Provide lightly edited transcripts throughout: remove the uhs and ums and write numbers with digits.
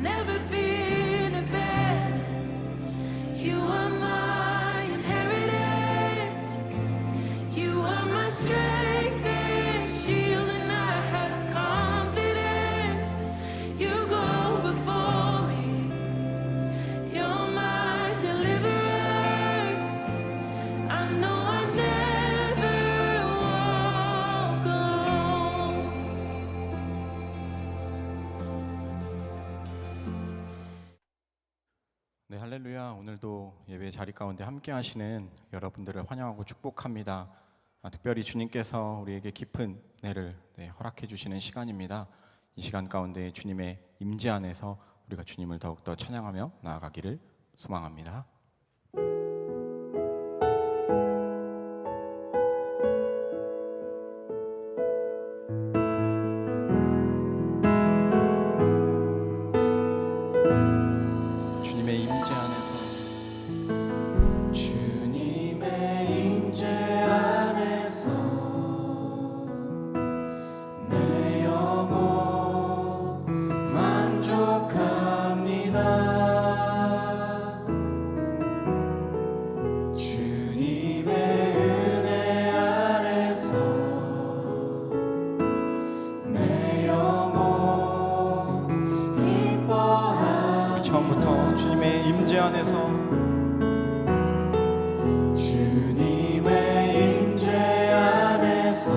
never been a bed. You are my inheritance. You are my strength and shield, and I have confidence. You go before me. You're my deliverer. I know I never walk alone. 네, 할렐루야. 오늘도 예배 자리 가운데 함께 하시는 여러분들을 환영하고 축복합니다. 특별히 주님께서 우리에게 깊은 은혜를 허락해 주시는 시간입니다. 이 시간 가운데 주님의 임재 안에서 우리가 주님을 더욱더 찬양하며 나아가기를 소망합니다. 주님의 임재 안에서 주님의 임재 안에서 내 영혼 만족합니다. 주님의 은혜 안에서 내 영혼 기뻐합니다. 우리 처음부터 주님의 임재 안에서 주님의 임재 안에서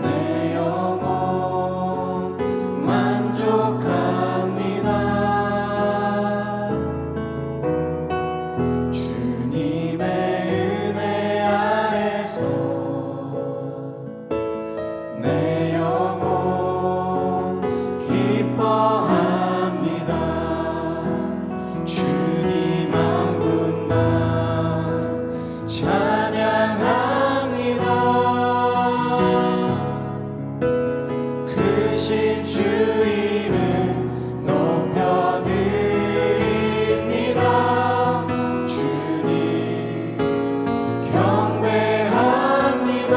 내 영혼 만족합니다. 주님의 은혜 안에서 내 영혼 기뻐합니다. 주님 한 분만 찬양합니다. 크신 주 이름 높여드립니다. 주님 경배합니다.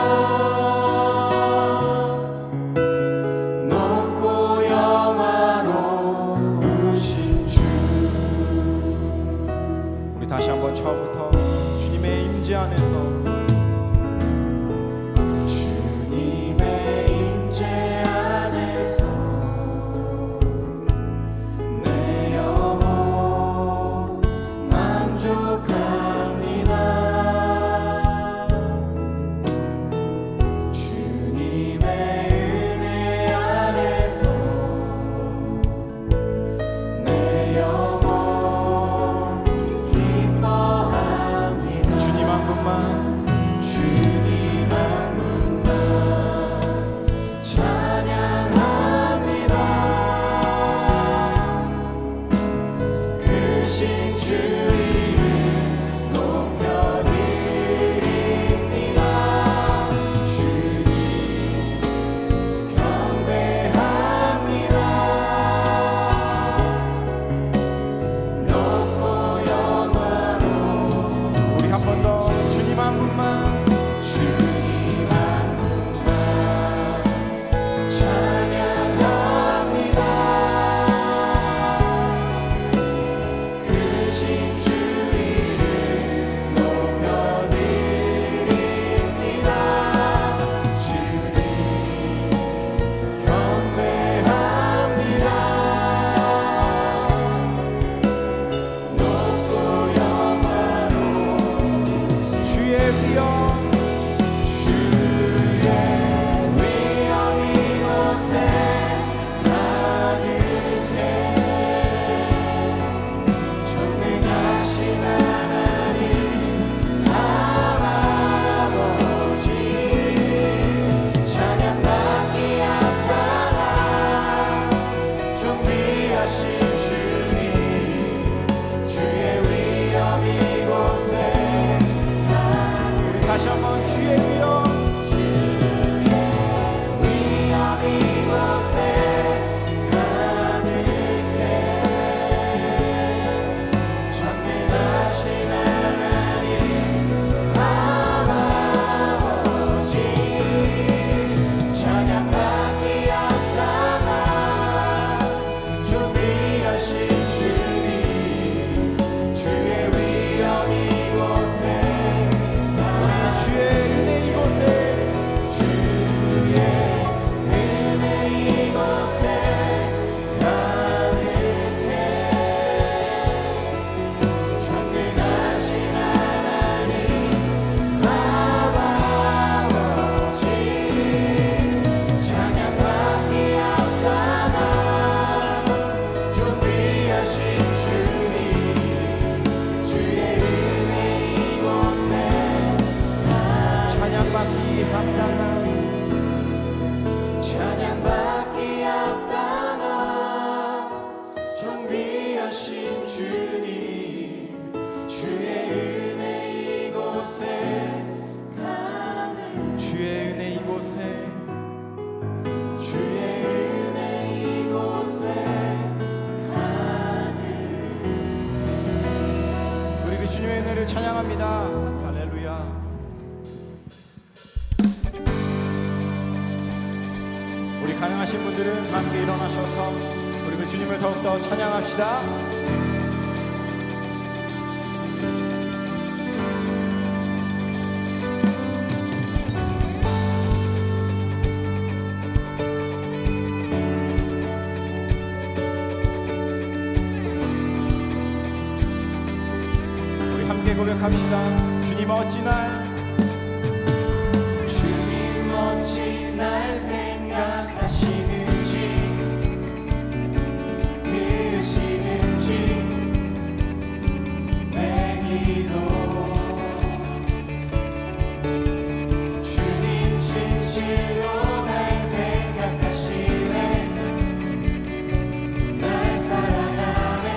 합당한 찬양받기 합당한 존귀하신 주님 주의 은혜 이곳에 가득 주의 은혜 이곳에 주의 은혜 이곳에 가득 우리 그 주님의 은혜를 찬양합니다. 할렐루야. 우리 가능하신 분들은 함께 일어나셔서 우리 그 주님을 더욱더 찬양합시다. 우리 함께 고백합시다. 주님 어찌날 주님 어찌 날 생각하시는지 들으시는지 내 기도 주님 진실로 날 생각하시네 날 사랑하네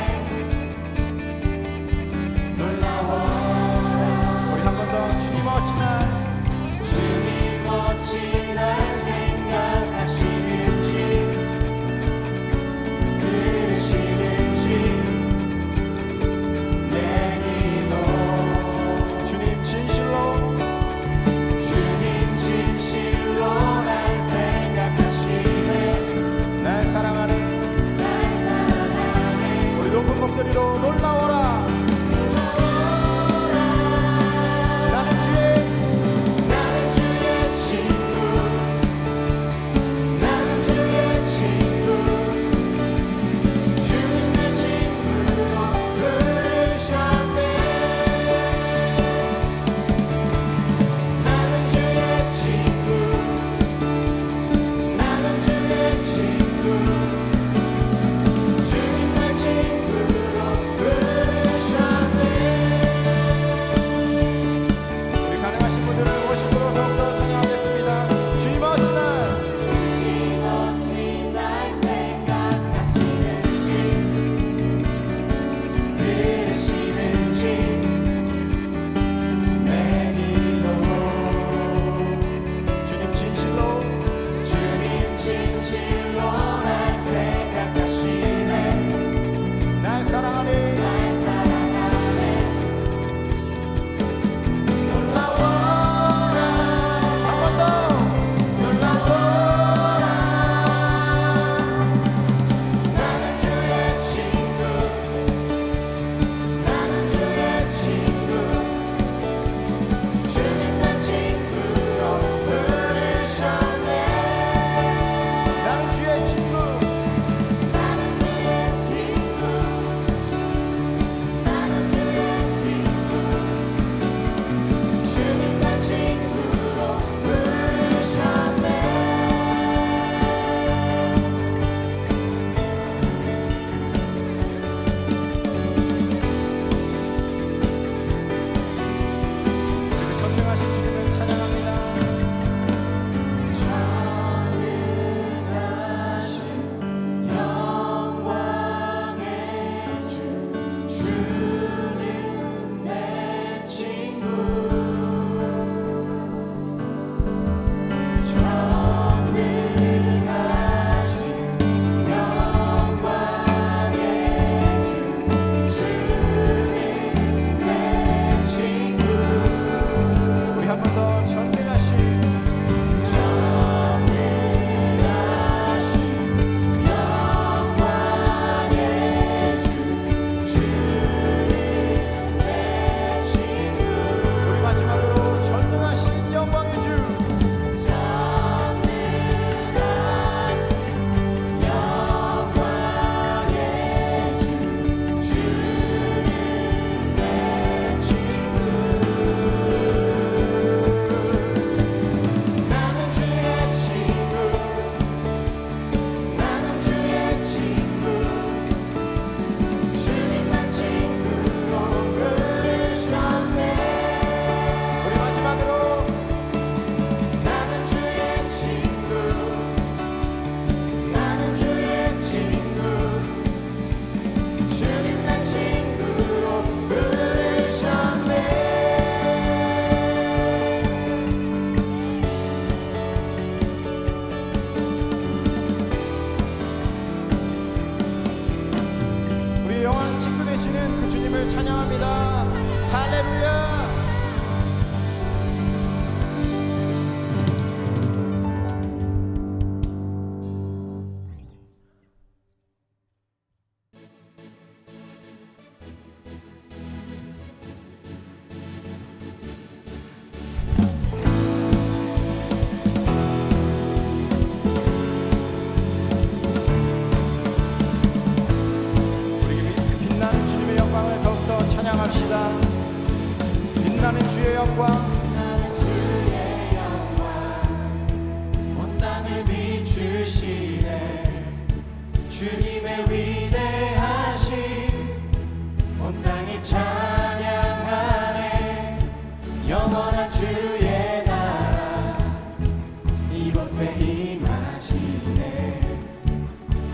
놀라워라 우리 한 번 더 주님 계시는 그 주님을 찬양합니다. 할렐루야. 빛나는 주님의 영광을 더욱더 찬양합시다. 빛나는 주의 영광, 나는 주의 영광 온 땅을 비추시네. 주님의 위대하심 온 땅이 찬양하네. 영원한 주의 나라 이곳에 임하시네.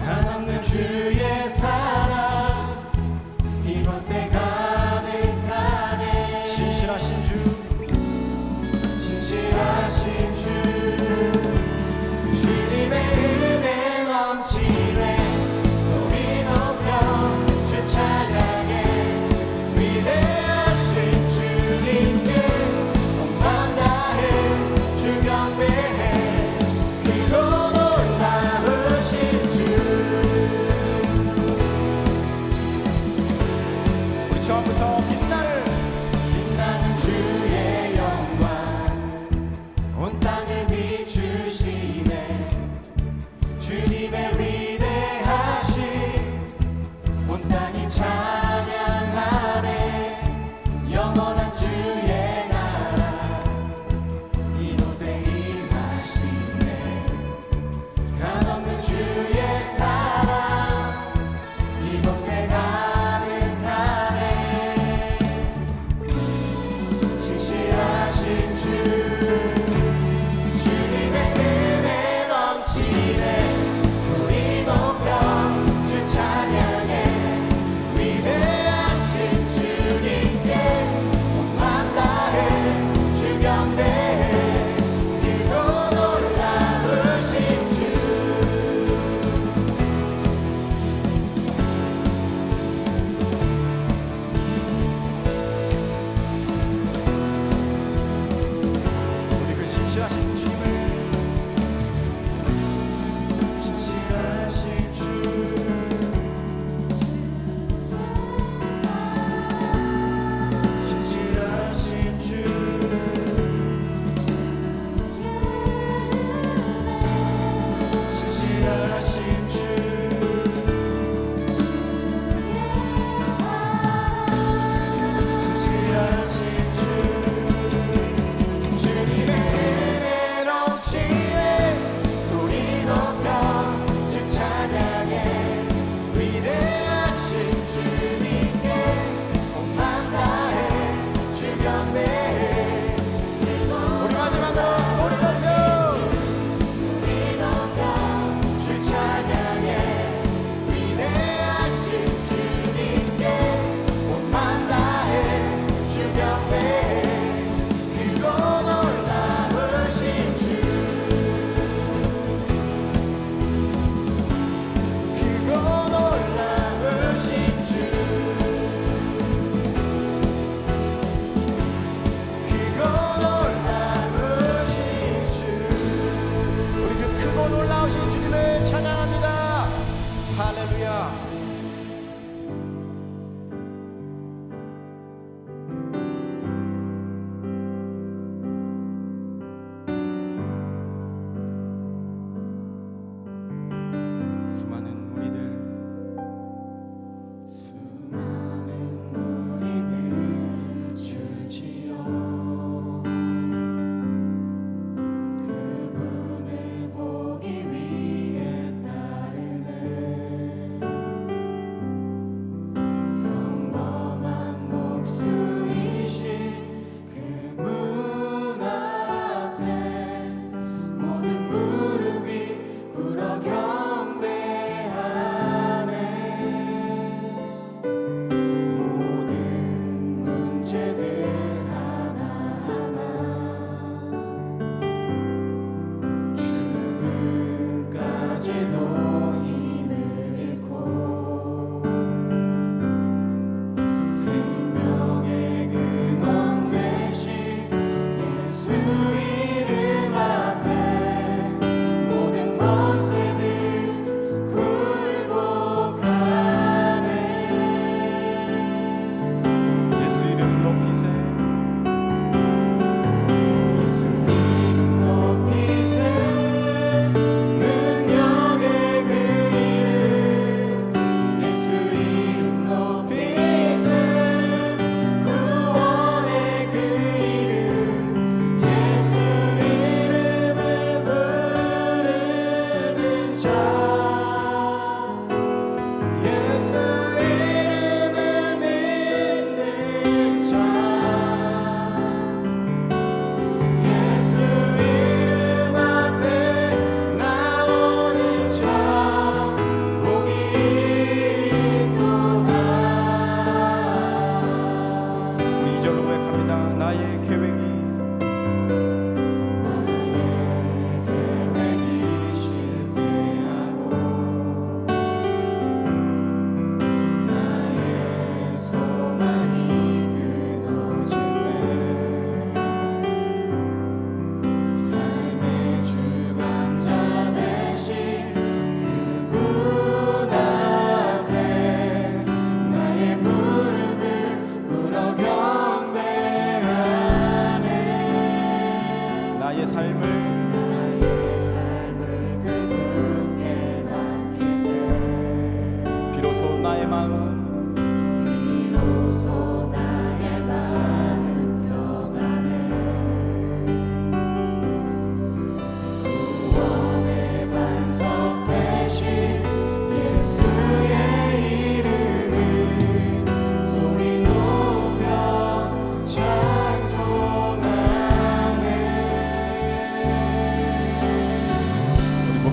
한없는 주의 사랑 이곳에 가득하네. 신실하신 주, 신실하신 주 주님의 은혜 넘치네. 소리 높여 주 찬양해. 위대하신 주님께 온 마음 다해 주 경배해. 크고 놀라우신 주. 우리 처음부터 빛나는 주의 영광 온 땅을 비추시네. 주님의 위대하심 온 땅이 찬양하네. 영원한 주의 나라 이곳에 임하시네.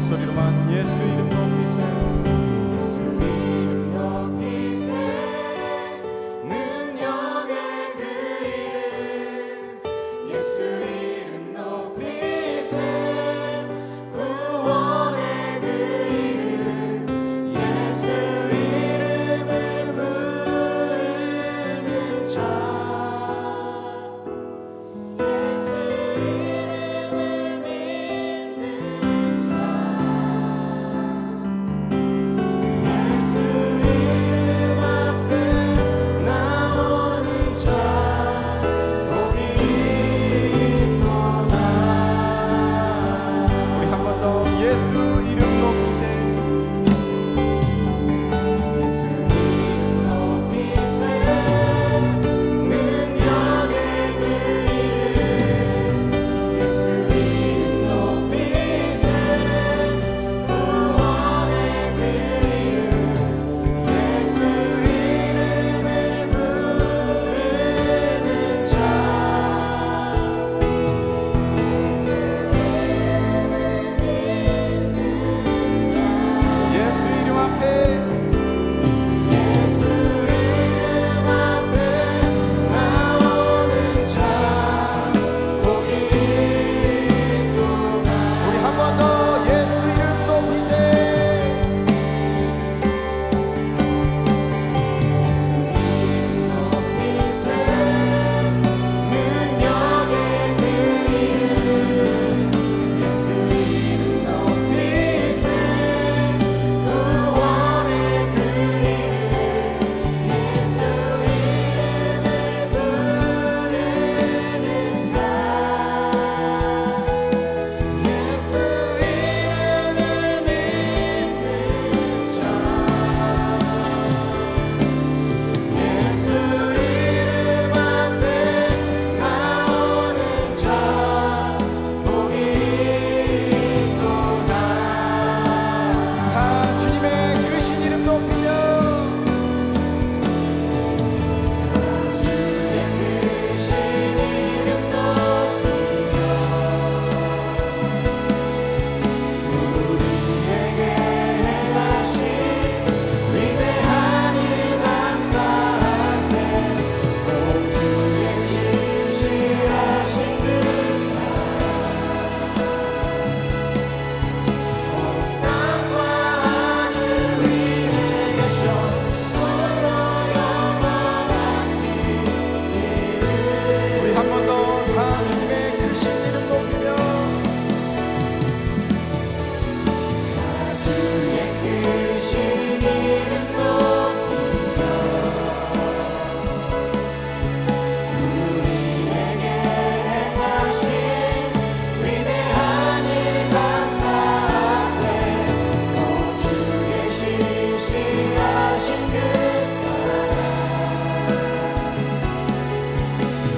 목소리로만 예수 이름 높이세요. 예수 이름 높이세 능력의 그 이름 예수 이름 높이세 구원의 그 이름 예수 이름을 부르는 자 예수 이름을 믿는 자 예수 이름 앞에 나오는 자 복이 있도다. 우리 한 번 더 예수 이름 높이세요. 예수 이름 높이세 능력의 그 이름 예수 이름 높이세 구원의 그 이름 예수 이름을 부르는 자 예수 이름 앞에 예수 이름 앞에 나오는 자 복이 있도다. 우리 한 번 더 예수 이름 높이세요. 예수 이름 높이세 능력의 그 이름 예수 이름 높이세 구원의 그 이름 예수 이름을 부르는 자 예수 이름을 믿는 자 예수 이름 앞에 나오는 자 복이 있도다. 다 주님의 크신 이름 높이며 주의 크신 이름 높이며 우리에게 행하신 위대한 일 감사하세 오 주의 신실하신 그 사랑 땅과 하늘 위에 계셔 홀로 영원하신 우리 한 번 더 다 주님의 크신 이름 높이며 주의 크신 이름 높이며 우리에게 행하신 위대한 일 감사하세 오 주의 신실하신 그 사랑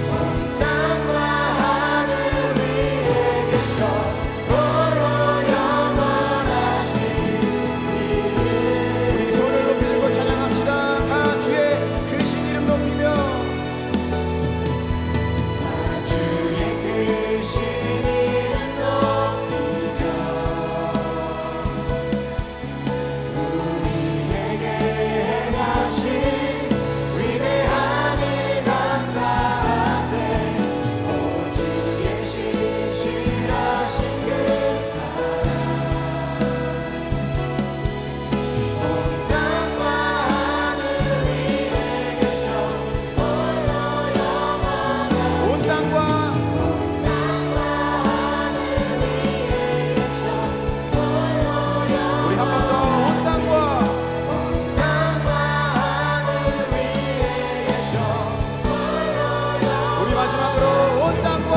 온 땅과 하늘 위에 계셔 홀로 영원하신 우리 손을 높이 들고 찬양합시다. 다 주의 크신 이름 높이며 주의 크신 이름 높이며 우리에게 행하신 위대한 일 감사하세 오 주의 신실하신 그 사랑 온 땅과 하늘 위에 계셔 홀로 영원하신 온 땅과 우리 한 번 더 온 땅과 우리 마지막으로 온 땅과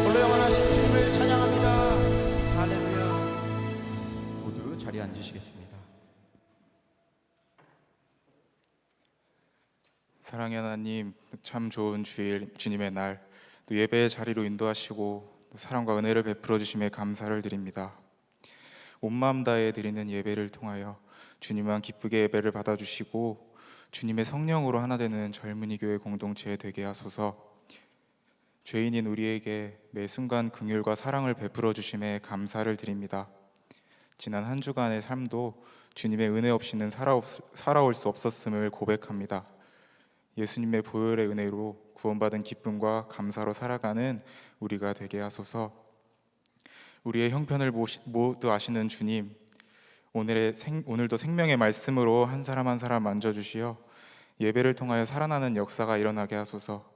홀로 영원하신 주님을 찬양합니다. 할렐루야. 모두 자리에 앉으시겠습니다. 사랑의 하나님, 참 좋은 주일 주님의 날, 또 예배의 자리로 인도하시고 또 사랑과 은혜를 베풀어 주심에 감사를 드립니다. 온 마음 다해 드리는 예배를 통하여 주님만 기쁘게 예배를 받아주시고 주님의 성령으로 하나 되는 젊은이 교회 공동체 되게 하소서. 죄인인 우리에게 매 순간 긍휼과 사랑을 베풀어 주심에 감사를 드립니다. 지난 한 주간의 삶도 주님의 은혜 없이는 살아올 수 없었음을 고백합니다. 예수님의 보혈의 은혜로 구원받은 기쁨과 감사로 살아가는 우리가 되게 하소서. 우리의 형편을 모두 아시는 주님, 오늘도 생명의 말씀으로 한 사람 한 사람 만져주시어 예배를 통하여 살아나는 역사가 일어나게 하소서.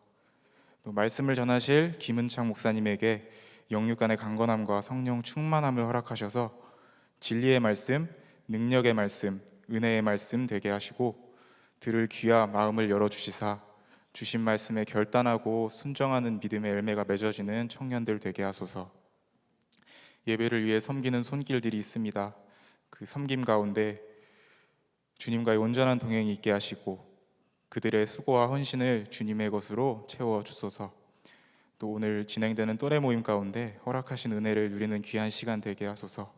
또 말씀을 전하실 김은창 목사님에게 영육간의 강건함과 성령 충만함을 허락하셔서 진리의 말씀, 능력의 말씀, 은혜의 말씀 되게 하시고 들을 귀와 마음을 열어주시사 주신 말씀에 결단하고 순종하는 믿음의 열매가 맺어지는 청년들 되게 하소서. 예배를 위해 섬기는 손길들이 있습니다. 그 섬김 가운데 주님과의 온전한 동행이 있게 하시고 그들의 수고와 헌신을 주님의 것으로 채워주소서. 또 오늘 진행되는 또래 모임 가운데 허락하신 은혜를 누리는 귀한 시간 되게 하소서.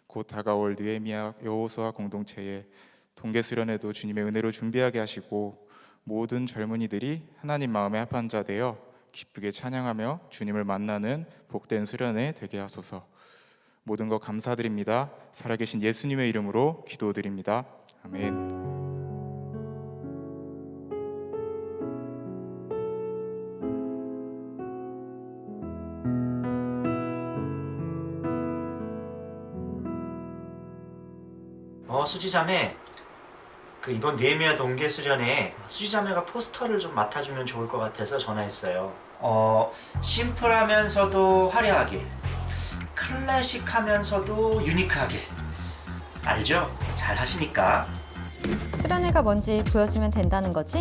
곧 다가올 느헤미야 여호수아 공동체의 동계 수련회도 주님의 은혜로 준비하게 하시고 모든 젊은이들이 하나님 마음에 합한 자 되어 기쁘게 찬양하며 주님을 만나는 복된 수련회 되게 하소서. 모든 것 감사드립니다. 살아계신 예수님의 이름으로 기도드립니다. 아멘. 수지자매, 그 이번 느헤미야 동계 수련회 수지자매가 포스터를 좀 맡아주면 좋을 것 같아서 전화했어요. 심플하면서도 화려하게, 클래식하면서도 유니크하게. 알죠? 잘 하시니까. 수련회가 뭔지 보여주면 된다는 거지?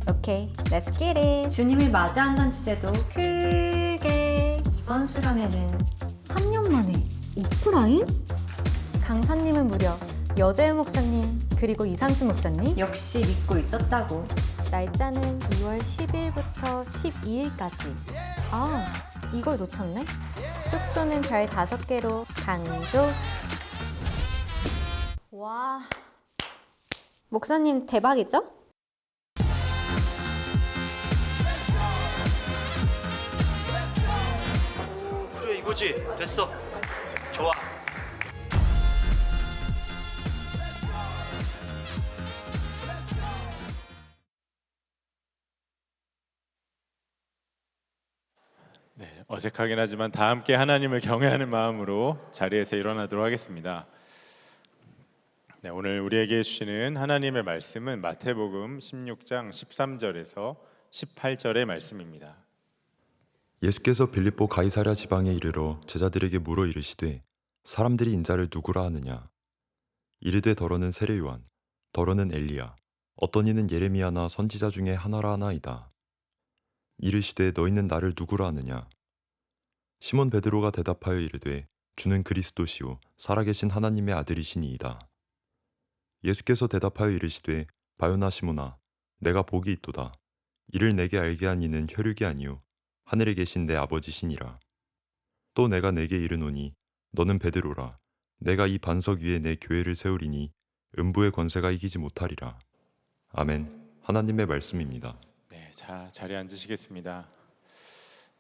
오케이, let's get it. 주님을 맞이한다는 주제도 크게. 이번 수련회는 3년 만에 오프라인? 강사님은 무려 여재우 목사님 그리고 이상준 목사님 역시 믿고 있었다고. 날짜는 2월 10일부터 12일까지. 아, 이걸 놓쳤네. 숙소는 별 5개로 강조. 와, 목사님 대박이죠? 그래, 이거지. 됐어. 좋아. 네, 어색하긴 하지만 다 함께 하나님을 경외하는 마음으로 자리에서 일어나도록 하겠습니다. 네, 오늘 우리에게 주시는 하나님의 말씀은 마태복음 16장 13절에서 18절의 말씀입니다. 예수께서 빌립보 가이사랴 지방에 이르러 제자들에게 물어 이르시되 사람들이 인자를 누구라 하느냐. 이르되 더러는 세례요한, 더러는 엘리야, 어떤 이는 예레미야나 선지자 중에 하나라 하나이다. 이르시되 너희는 나를 누구라 하느냐. 시몬 베드로가 대답하여 이르되 주는 그리스도시요 살아계신 하나님의 아들이시니이다. 예수께서 대답하여 이르시되 바요나 시몬아, 내가 복이 있도다. 이를 내게 알게 한 이는 혈육이 아니요 하늘에 계신 내 아버지시니라. 또 내가 내게 이르노니 너는 베드로라. 내가 이 반석 위에 내 교회를 세우리니 음부의 권세가 이기지 못하리라. 아멘. 하나님의 말씀입니다. 네, 자, 자리에 앉으시겠습니다.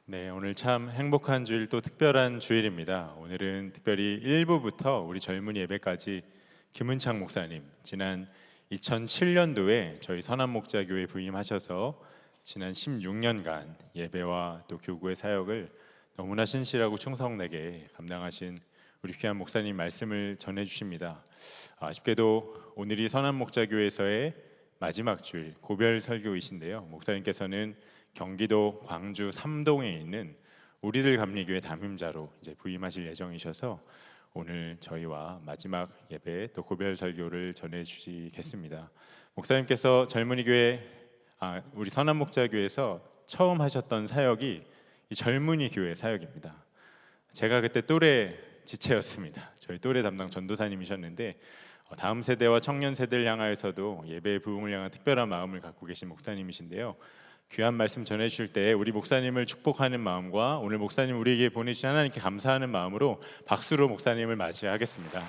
네, 오늘 참 행복한 주일, 또 특별한 주일입니다. 오늘은 특별히 1부부터 우리 젊은이 예배까지 김은창 목사님, 지난 2007년도에 저희 선한목자교회 부임하셔서 지난 16년간 예배와 또 교구의 사역을 너무나 신실하고 충성되게 감당하신 우리 귀한 목사님 말씀을 전해주십니다. 아쉽게도 오늘이 선한목자교회에서의 마지막 주일 고별 설교이신데요, 목사님께서는 경기도 광주 삼동에 있는 우리들 감리교회 담임자로 이제 부임하실 예정이셔서 오늘 저희와 마지막 예배 또 고별 설교를 전해주시겠습니다. 목사님께서 젊은이 교회, 우리 선한목자교회에서 처음 하셨던 사역이 이 젊은이 교회 사역입니다. 제가 그때 또래 지체였습니다. 저희 또래 담당 전도사님이셨는데 다음 세대와 청년 세대를 향하여서도 예배의 부흥을 향한 특별한 마음을 갖고 계신 목사님이신데요, 귀한 말씀 전해주실 때 우리 목사님을 축복하는 마음과 오늘 목사님 우리에게 보내주신 하나님께 감사하는 마음으로 박수로 목사님을 맞이하겠습니다.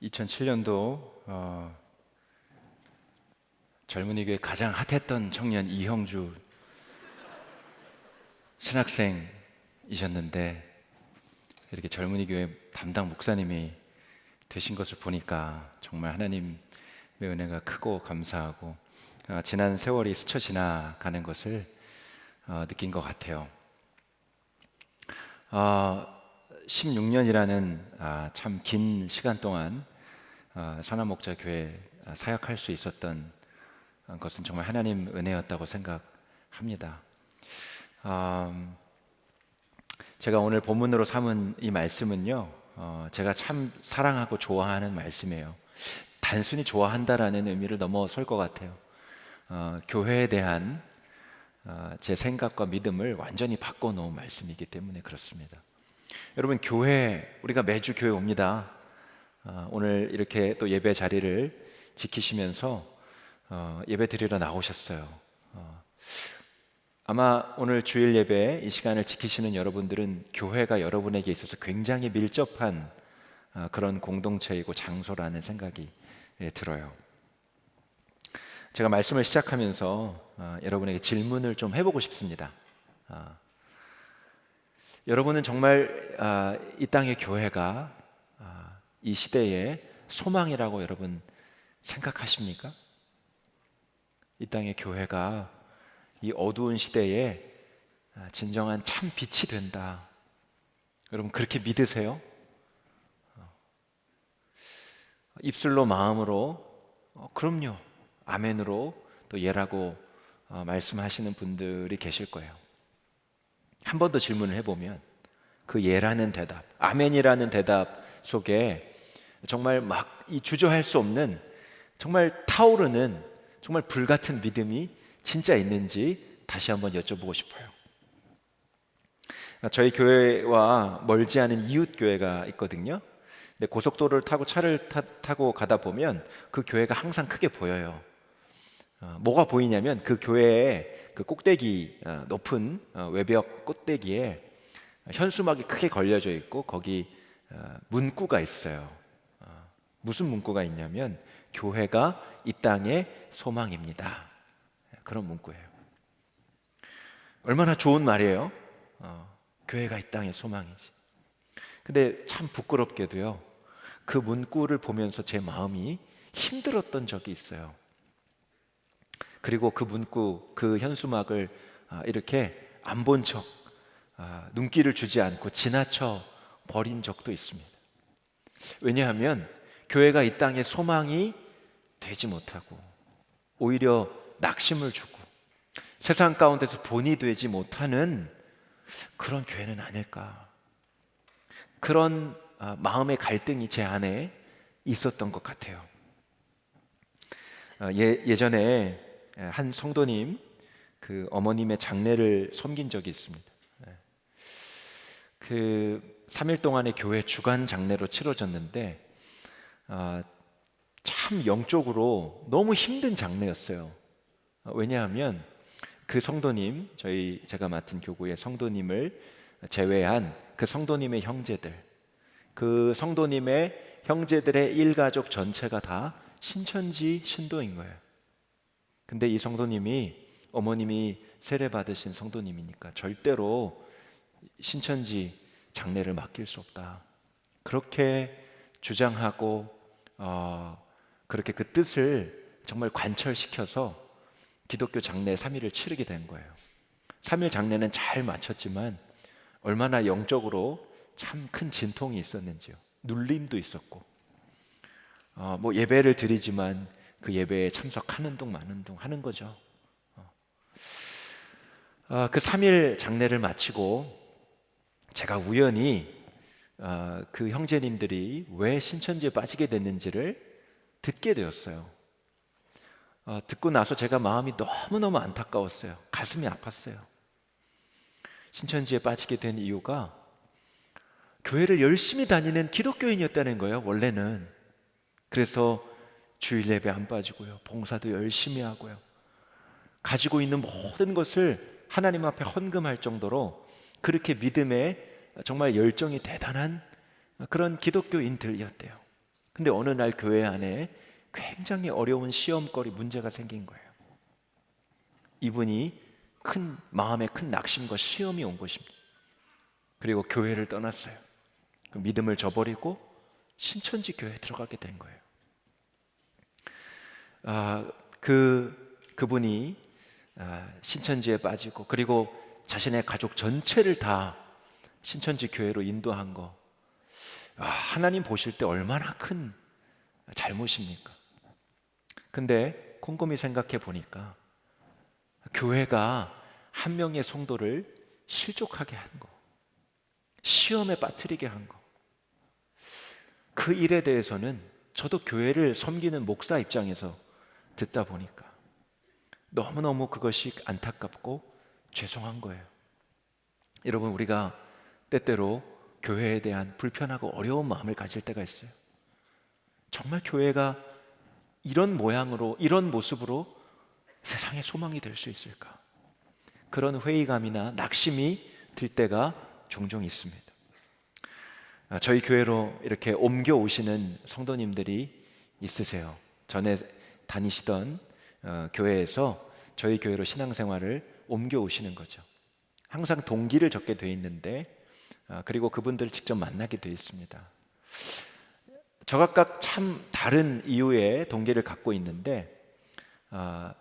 (2007년도) 젊은이 교회 가장 핫했던 청년 이형주 신학생이셨는데 이렇게 젊은이 교회 담당 목사님이 되신 것을 보니까 정말 하나님의 은혜가 크고 감사하고 지난 세월이 스쳐 지나가는 것을 느낀 것 같아요. 16년이라는 참 긴 시간 동안 선한목자교회 사역할 수 있었던 것은 정말 하나님 은혜였다고 생각합니다. 제가 오늘 본문으로 삼은 이 말씀은요, 제가 참 사랑하고 좋아하는 말씀이에요. 단순히 좋아한다라는 의미를 넘어설 것 같아요. 교회에 대한 제 생각과 믿음을 완전히 바꿔놓은 말씀이기 때문에 그렇습니다. 여러분, 교회, 우리가 매주 교회 옵니다. 오늘 이렇게 또 예배 자리를 지키시면서 예배 드리러 나오셨어요. 아마 오늘 주일 예배 이 시간을 지키시는 여러분들은 교회가 여러분에게 있어서 굉장히 밀접한 그런 공동체이고 장소라는 생각이 들어요. 제가 말씀을 시작하면서 여러분에게 질문을 좀 해보고 싶습니다. 여러분은 정말 이 땅의 교회가 이 시대의 소망이라고 여러분 생각하십니까? 이 땅의 교회가 이 어두운 시대에 진정한 참 빛이 된다. 여러분 그렇게 믿으세요? 입술로 마음으로 그럼요, 아멘으로 또 예라고 말씀하시는 분들이 계실 거예요. 한 번 더 질문을 해보면 그 예라는 대답, 아멘이라는 대답 속에 정말 막 이 주저할 수 없는 정말 타오르는 정말 불같은 믿음이 진짜 있는지 다시 한번 여쭤보고 싶어요. 저희 교회와 멀지 않은 이웃 교회가 있거든요. 근데 고속도로를 타고 차를 타고 가다 보면 그 교회가 항상 크게 보여요. 뭐가 보이냐면 그 교회의 그 꼭대기, 높은 외벽 꼭대기에 현수막이 크게 걸려져 있고 거기 문구가 있어요. 무슨 문구가 있냐면 교회가 이 땅의 소망입니다. 그런 문구예요. 얼마나 좋은 말이에요. 교회가 이 땅의 소망이지. 근데 참 부끄럽게도요, 그 문구를 보면서 제 마음이 힘들었던 적이 있어요. 그리고 그 문구, 그 현수막을 이렇게 안 본 척, 눈길을 주지 않고 지나쳐 버린 적도 있습니다. 왜냐하면 교회가 이 땅의 소망이 되지 못하고 오히려 낙심을 주고 세상 가운데서 본이 되지 못하는 그런 교회는 아닐까, 그런 마음의 갈등이 제 안에 있었던 것 같아요. 예전에 한 성도님 그 어머님의 장례를 섬긴 적이 있습니다. 그 3일 동안의 교회 주간 장례로 치러졌는데 참 영적으로 너무 힘든 장례였어요. 왜냐하면 그 성도님, 제가 맡은 교구의 성도님을 제외한 그 성도님의 형제들, 그 성도님의 형제들의 일가족 전체가 다 신천지 신도인 거예요. 근데 이 성도님이, 어머님이 세례 받으신 성도님이니까 절대로 신천지 장례를 맡길 수 없다, 그렇게 주장하고 그렇게 그 뜻을 정말 관철시켜서 기독교 장례 3일을 치르게 된 거예요. 3일 장례는 잘 마쳤지만 얼마나 영적으로 참 큰 진통이 있었는지요. 눌림도 있었고 뭐 예배를 드리지만 그 예배에 참석하는 둥 마는 둥 하는 거죠. 그 3일 장례를 마치고 제가 우연히 그 형제님들이 왜 신천지에 빠지게 됐는지를 듣게 되었어요. 듣고 나서 제가 마음이 너무너무 안타까웠어요. 가슴이 아팠어요. 신천지에 빠지게 된 이유가 교회를 열심히 다니는 기독교인이었다는 거예요, 원래는. 그래서 주일 예배 안 빠지고요, 봉사도 열심히 하고요, 가지고 있는 모든 것을 하나님 앞에 헌금할 정도로 그렇게 믿음에 정말 열정이 대단한 그런 기독교인들이었대요. 근데 어느 날 교회 안에 굉장히 어려운 시험거리 문제가 생긴 거예요. 이분이 마음에 큰 낙심과 시험이 온 것입니다. 그리고 교회를 떠났어요. 그 믿음을 저버리고 신천지 교회에 들어가게 된 거예요. 그분이 신천지에 빠지고 그리고 자신의 가족 전체를 다 신천지 교회로 인도한 거, 하나님 보실 때 얼마나 큰 잘못입니까? 근데 곰곰이 생각해 보니까 교회가 한 명의 성도를 실족하게 한 거, 시험에 빠뜨리게 한 거, 그 일에 대해서는 저도 교회를 섬기는 목사 입장에서 듣다 보니까 너무너무 그것이 안타깝고 죄송한 거예요. 여러분, 우리가 때때로 교회에 대한 불편하고 어려운 마음을 가질 때가 있어요. 정말 교회가 이런 모양으로, 이런 모습으로 세상에 소망이 될 수 있을까? 그런 회의감이나 낙심이 들 때가 종종 있습니다. 저희 교회로 이렇게 옮겨오시는 성도님들이 있으세요. 전에 다니시던 교회에서 저희 교회로 신앙생활을 옮겨오시는 거죠. 항상 동기를 적게 돼 있는데 그리고 그분들을 직접 만나게 돼 있습니다. 저각각 참 다른 이유의 동기를 갖고 있는데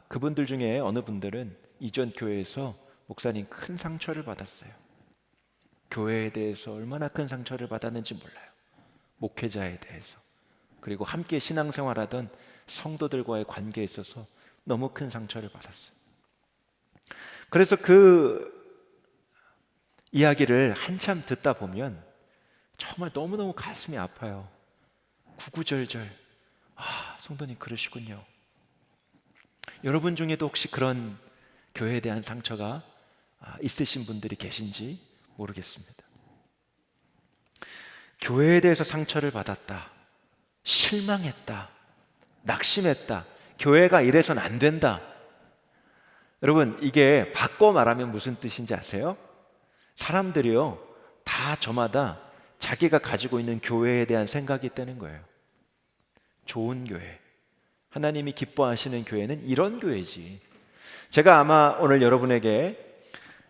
그분들 중에 어느 분들은 이전 교회에서 목사님 큰 상처를 받았어요. 교회에 대해서 얼마나 큰 상처를 받았는지 몰라요. 목회자에 대해서, 그리고 함께 신앙생활하던 성도들과의 관계에 있어서 너무 큰 상처를 받았어요. 그래서 그 이야기를 한참 듣다 보면 정말 너무너무 가슴이 아파요. 구구절절, 성도님 그러시군요. 여러분 중에도 혹시 그런 교회에 대한 상처가 있으신 분들이 계신지 모르겠습니다. 교회에 대해서 상처를 받았다, 실망했다, 낙심했다, 교회가 이래선 안 된다. 여러분, 이게 바꿔 말하면 무슨 뜻인지 아세요? 사람들이요, 다 저마다 자기가 가지고 있는 교회에 대한 생각이 있다는 거예요. 좋은 교회, 하나님이 기뻐하시는 교회는 이런 교회지. 제가 아마 오늘 여러분에게,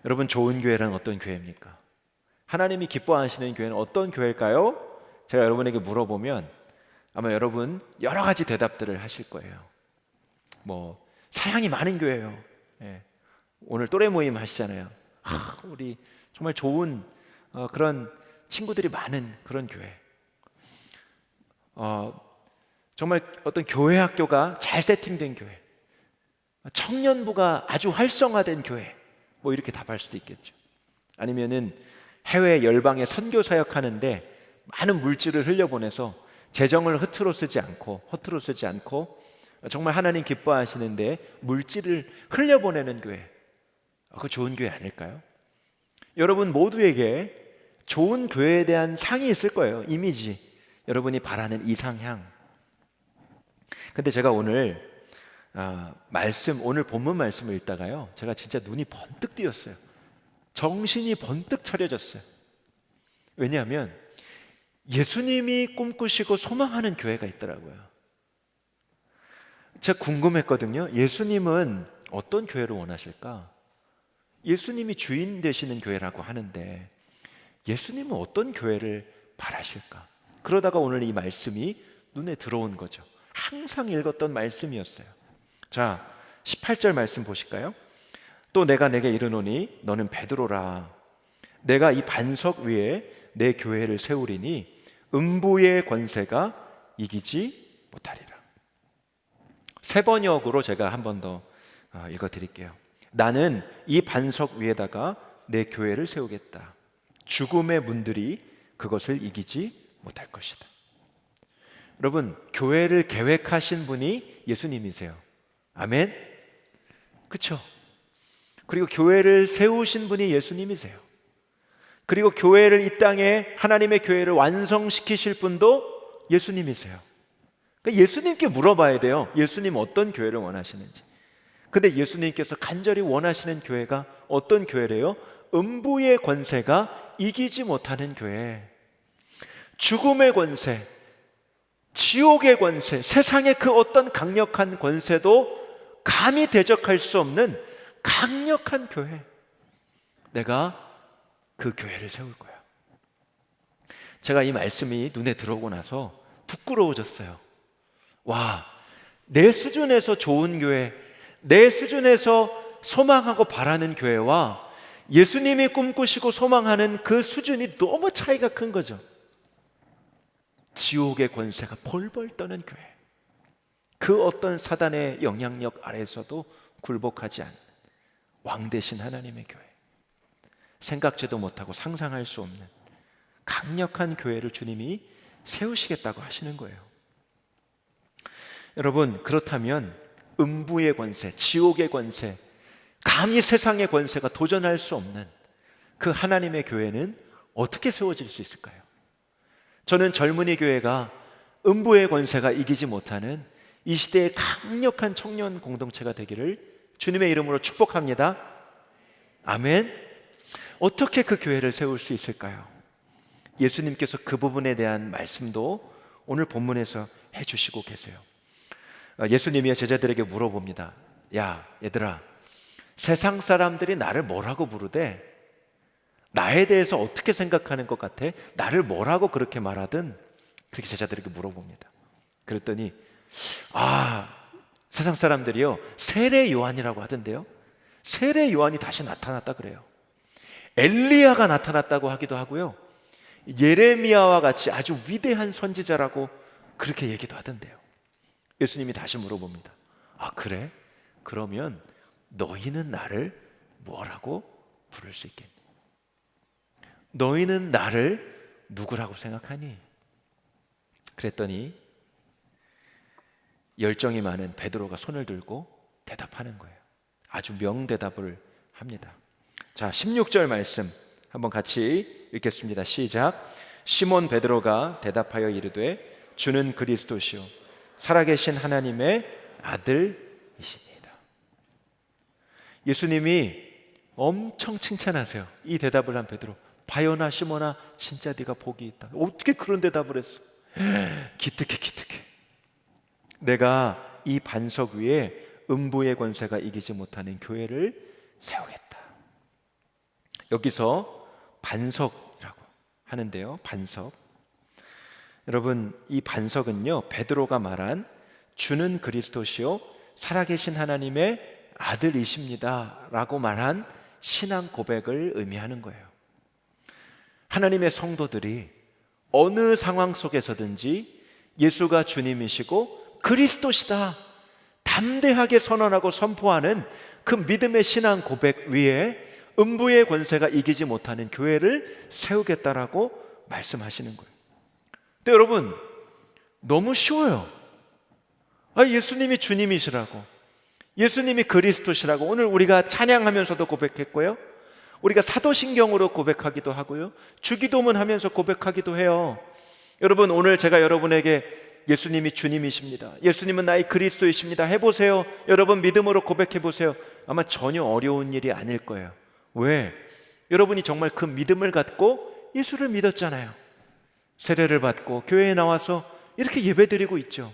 여러분 좋은 교회란 어떤 교회입니까? 하나님이 기뻐하시는 교회는 어떤 교회일까요? 제가 여러분에게 물어보면 아마 여러분 여러 가지 대답들을 하실 거예요. 뭐 사랑이 많은 교회예요. 오늘 또래 모임 하시잖아요. 우리 정말 좋은 그런 친구들이 많은 그런 교회. 정말 어떤 교회 학교가 잘 세팅된 교회, 청년부가 아주 활성화된 교회, 뭐 이렇게 답할 수도 있겠죠. 아니면은 해외 열방에 선교 사역하는데 많은 물질을 흘려보내서 재정을 허투루 쓰지 않고 정말 하나님 기뻐하시는데 물질을 흘려보내는 교회, 그거 좋은 교회 아닐까요? 여러분 모두에게 좋은 교회에 대한 상이 있을 거예요. 이미지, 여러분이 바라는 이상향. 근데 제가 오늘 오늘 본문 말씀을 읽다가요, 제가 진짜 눈이 번뜩 띄었어요. 정신이 번뜩 차려졌어요. 왜냐하면 예수님이 꿈꾸시고 소망하는 교회가 있더라고요. 제가 궁금했거든요. 예수님은 어떤 교회를 원하실까? 예수님이 주인 되시는 교회라고 하는데 예수님은 어떤 교회를 바라실까? 그러다가 오늘 이 말씀이 눈에 들어온 거죠. 항상 읽었던 말씀이었어요. 자, 18절 말씀 보실까요? 또 내가 내게 이르노니 너는 베드로라. 내가 이 반석 위에 내 교회를 세우리니 음부의 권세가 이기지 못하리라. 세 번역으로 제가 한 번 더 읽어드릴게요. 나는 이 반석 위에다가 내 교회를 세우겠다. 죽음의 문들이 그것을 이기지 못할 것이다. 여러분, 교회를 계획하신 분이 예수님이세요. 아멘? 그렇죠? 그리고 교회를 세우신 분이 예수님이세요. 그리고 교회를 이 땅에 하나님의 교회를 완성시키실 분도 예수님이세요. 그러니까 예수님께 물어봐야 돼요. 예수님 어떤 교회를 원하시는지. 근데 예수님께서 간절히 원하시는 교회가 어떤 교회래요? 음부의 권세가 이기지 못하는 교회. 죽음의 권세, 지옥의 권세, 세상의 그 어떤 강력한 권세도 감히 대적할 수 없는 강력한 교회. 내가 그 교회를 세울 거야. 제가 이 말씀이 눈에 들어오고 나서 부끄러워졌어요. 와, 내 수준에서 좋은 교회, 내 수준에서 소망하고 바라는 교회와 예수님이 꿈꾸시고 소망하는 그 수준이 너무 차이가 큰 거죠. 지옥의 권세가 벌벌 떠는 교회, 그 어떤 사단의 영향력 아래서도 굴복하지 않는 왕 대신 하나님의 교회, 생각지도 못하고 상상할 수 없는 강력한 교회를 주님이 세우시겠다고 하시는 거예요. 여러분, 그렇다면 음부의 권세, 지옥의 권세, 감히 세상의 권세가 도전할 수 없는 그 하나님의 교회는 어떻게 세워질 수 있을까요? 저는 젊은이 교회가 음부의 권세가 이기지 못하는 이 시대의 강력한 청년 공동체가 되기를 주님의 이름으로 축복합니다. 아멘. 어떻게 그 교회를 세울 수 있을까요? 예수님께서 그 부분에 대한 말씀도 오늘 본문에서 해주시고 계세요. 예수님이 제자들에게 물어봅니다. 야, 얘들아, 세상 사람들이 나를 뭐라고 부르되 나에 대해서 어떻게 생각하는 것 같아? 나를 뭐라고 그렇게 말하든 그렇게 제자들에게 물어봅니다. 그랬더니 세상 사람들이요, 세례 요한이라고 하던데요, 세례 요한이 다시 나타났다 그래요. 엘리야가 나타났다고 하기도 하고요, 예레미야와 같이 아주 위대한 선지자라고 그렇게 얘기도 하던데요. 예수님이 다시 물어봅니다. 그래? 그러면 너희는 나를 뭐라고 부를 수 있겠니? 너희는 나를 누구라고 생각하니? 그랬더니 열정이 많은 베드로가 손을 들고 대답하는 거예요. 아주 명대답을 합니다. 자, 16절 말씀 한번 같이 읽겠습니다. 시작. 시몬 베드로가 대답하여 이르되 주는 그리스도시요 살아계신 하나님의 아들이십니다. 예수님이 엄청 칭찬하세요. 이 대답을 한 베드로. 바요나 시몬아, 진짜 네가 복이 있다. 어떻게 그런 대답을 했어? 기특해. 내가 이 반석 위에 음부의 권세가 이기지 못하는 교회를 세우겠다. 여기서 반석이라고 하는데요, 반석. 여러분, 이 반석은요, 베드로가 말한 주는 그리스도시요 살아계신 하나님의 아들이십니다 라고 말한 신앙 고백을 의미하는 거예요. 하나님의 성도들이 어느 상황 속에서든지 예수가 주님이시고 그리스도시다 담대하게 선언하고 선포하는 그 믿음의 신앙 고백 위에 음부의 권세가 이기지 못하는 교회를 세우겠다라고 말씀하시는 거예요. 근데 여러분, 너무 쉬워요. 예수님이 주님이시라고, 예수님이 그리스도시라고 오늘 우리가 찬양하면서도 고백했고요, 우리가 사도신경으로 고백하기도 하고요, 주기도문 하면서 고백하기도 해요. 여러분, 오늘 제가 여러분에게 예수님이 주님이십니다, 예수님은 나의 그리스도이십니다 해보세요. 여러분 믿음으로 고백해보세요. 아마 전혀 어려운 일이 아닐 거예요. 왜? 여러분이 정말 그 믿음을 갖고 예수를 믿었잖아요. 세례를 받고 교회에 나와서 이렇게 예배드리고 있죠.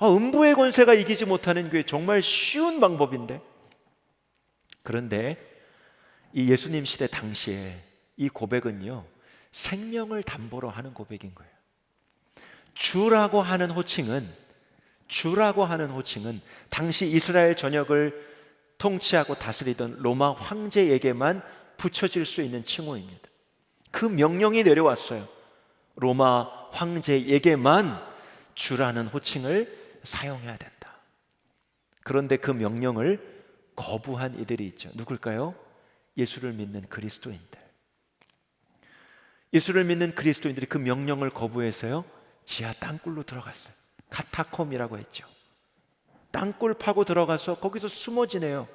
음부의 권세가 이기지 못하는 교회, 정말 쉬운 방법인데. 그런데 이 예수님 시대 당시에 이 고백은요, 생명을 담보로 하는 고백인 거예요. 주라고 하는 호칭은 당시 이스라엘 전역을 통치하고 다스리던 로마 황제에게만 붙여질 수 있는 칭호입니다. 그 명령이 내려왔어요. 로마 황제에게만 주라는 호칭을 사용해야 된다. 그런데 그 명령을 거부한 이들이 있죠. 누굴까요? 예수를 믿는 그리스도인들. 예수를 믿는 그리스도인들이 그 명령을 거부해서요, 지하 땅굴로 들어갔어요. 카타콤이라고 했죠. 땅굴 파고 들어가서 거기서 숨어 지내요.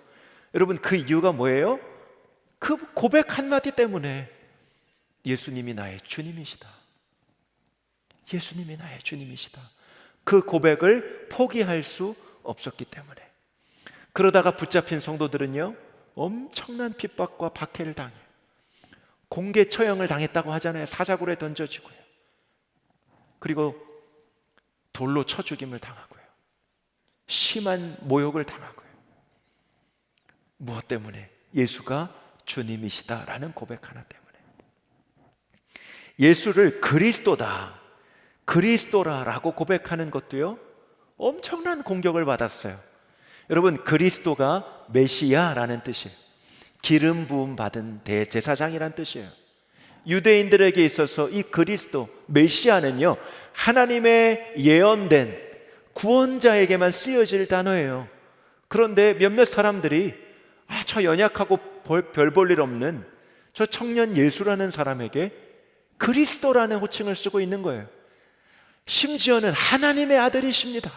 여러분, 그 이유가 뭐예요? 그 고백 한마디 때문에. 예수님이 나의 주님이시다. 예수님이 나의 주님이시다. 그 고백을 포기할 수 없었기 때문에. 그러다가 붙잡힌 성도들은요, 엄청난 핍박과 박해를 당해요. 공개 처형을 당했다고 하잖아요. 사자굴에 던져지고요. 그리고 돌로 쳐 죽임을 당하고요. 심한 모욕을 당하고요. 무엇 때문에? 예수가 주님이시다라는 고백 하나 때문에. 예수를 그리스도라고 고백하는 것도요, 엄청난 공격을 받았어요. 여러분, 그리스도가 메시아라는 뜻이에요. 기름 부음 받은 대제사장이란 뜻이에요. 유대인들에게 있어서 이 그리스도, 메시아는요, 하나님의 예언된 구원자에게만 쓰여질 단어예요. 그런데 몇몇 사람들이 저 연약하고 별 볼 일 없는 저 청년 예수라는 사람에게 그리스도라는 호칭을 쓰고 있는 거예요. 심지어는 하나님의 아들이십니다.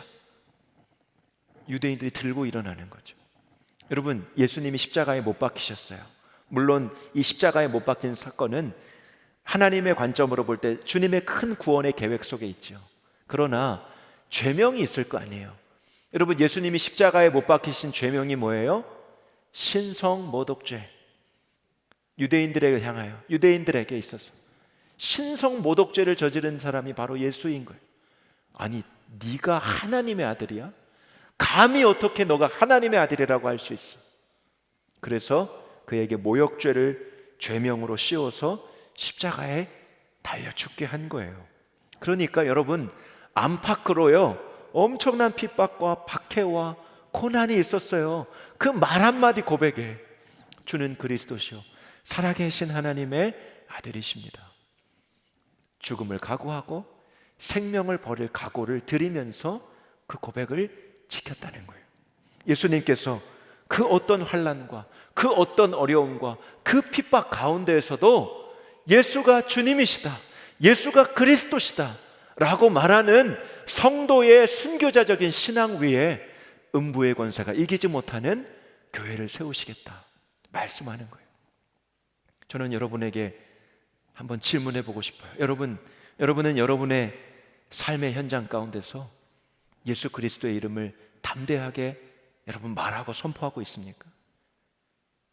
유대인들이 들고 일어나는 거죠. 여러분, 예수님이 십자가에 못 박히셨어요. 물론 이 십자가에 못 박힌 사건은 하나님의 관점으로 볼 때 주님의 큰 구원의 계획 속에 있죠. 그러나 죄명이 있을 거 아니에요. 여러분, 예수님이 십자가에 못 박히신 죄명이 뭐예요? 신성모독죄. 유대인들에게 향하여, 유대인들에게 있어서 신성모독죄를 저지른 사람이 바로 예수인 거예요. 아니, 네가 하나님의 아들이야? 감히 어떻게 너가 하나님의 아들이라고 할 수 있어? 그래서 그에게 모욕죄를 죄명으로 씌워서 십자가에 달려 죽게 한 거예요. 그러니까 여러분, 안팎으로요, 엄청난 핍박과 박해와 고난이 있었어요. 그 말 한마디 고백에 주는 그리스도시요 살아계신 하나님의 아들이십니다. 죽음을 각오하고 생명을 버릴 각오를 드리면서 그 고백을 지켰다는 거예요. 예수님께서 그 어떤 환난과 그 어떤 어려움과 그 핍박 가운데에서도 예수가 주님이시다, 예수가 그리스도시다 라고 말하는 성도의 순교자적인 신앙 위에 음부의 권세가 이기지 못하는 교회를 세우시겠다 말씀하는 거예요. 저는 여러분에게 한번 질문해 보고 싶어요. 여러분은 여러분의 삶의 현장 가운데서 예수 그리스도의 이름을 담대하게 여러분 말하고 선포하고 있습니까?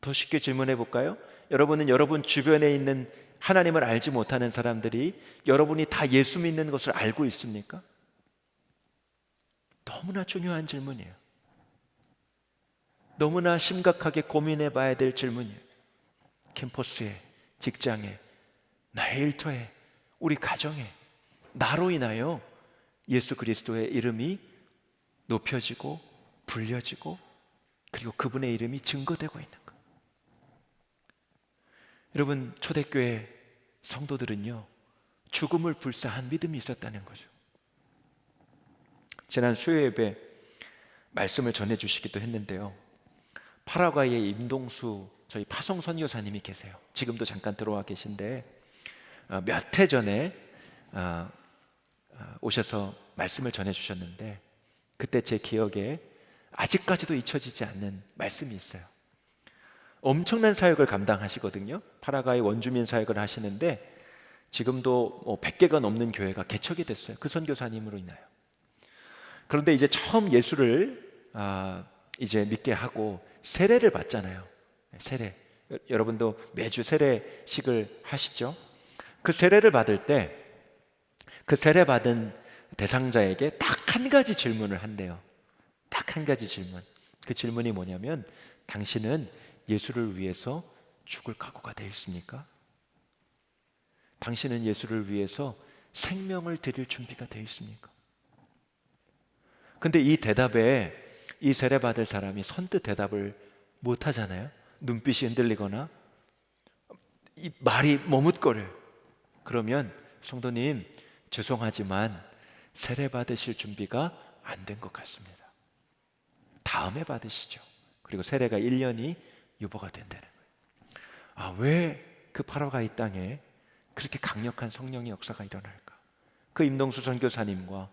더 쉽게 질문해 볼까요? 여러분은 여러분 주변에 있는 하나님을 알지 못하는 사람들이 여러분이 다 예수 믿는 것을 알고 있습니까? 너무나 중요한 질문이에요. 너무나 심각하게 고민해 봐야 될 질문이에요. 캠퍼스에, 직장에, 나의 일터에, 우리 가정에 나로 인하여 예수 그리스도의 이름이 높여지고 불려지고 그리고 그분의 이름이 증거되고 있는 것. 여러분, 초대교회 성도들은요, 죽음을 불사한 믿음이 있었다는 거죠. 지난 수요 예배 말씀을 전해주시기도 했는데요, 파라과이의 임동수 저희 파송 선교사님이 계세요. 지금도 잠깐 들어와 계신데 몇 해 전에 오셔서 말씀을 전해주셨는데 그때 제 기억에 아직까지도 잊혀지지 않는 말씀이 있어요. 엄청난 사역을 감당하시거든요. 파라과이 원주민 사역을 하시는데 지금도 100개가 넘는 교회가 개척이 됐어요. 그 선교사님으로 인하여. 그런데 이제 처음 예수를 이제 믿게 하고 세례를 받잖아요. 세례. 여러분도 매주 세례식을 하시죠? 그 세례를 받을 때 그 세례 받은 대상자에게 딱 한 가지 질문을 한대요. 딱 한 가지 질문. 그 질문이 뭐냐면, 당신은 예수를 위해서 죽을 각오가 되어 있습니까? 당신은 예수를 위해서 생명을 드릴 준비가 되어 있습니까? 근데 이 대답에 이 세례 받을 사람이 선뜻 대답을 못 하잖아요. 눈빛이 흔들리거나 이 말이 머뭇거려요. 그러면 성도님, 죄송하지만 세례 받으실 준비가 안 된 것 같습니다. 다음에 받으시죠. 그리고 세례가 1년이 유보가 된다는 거예요. 왜 그 파라과이 땅에 그렇게 강력한 성령의 역사가 일어날까? 그 임동수 선교사님과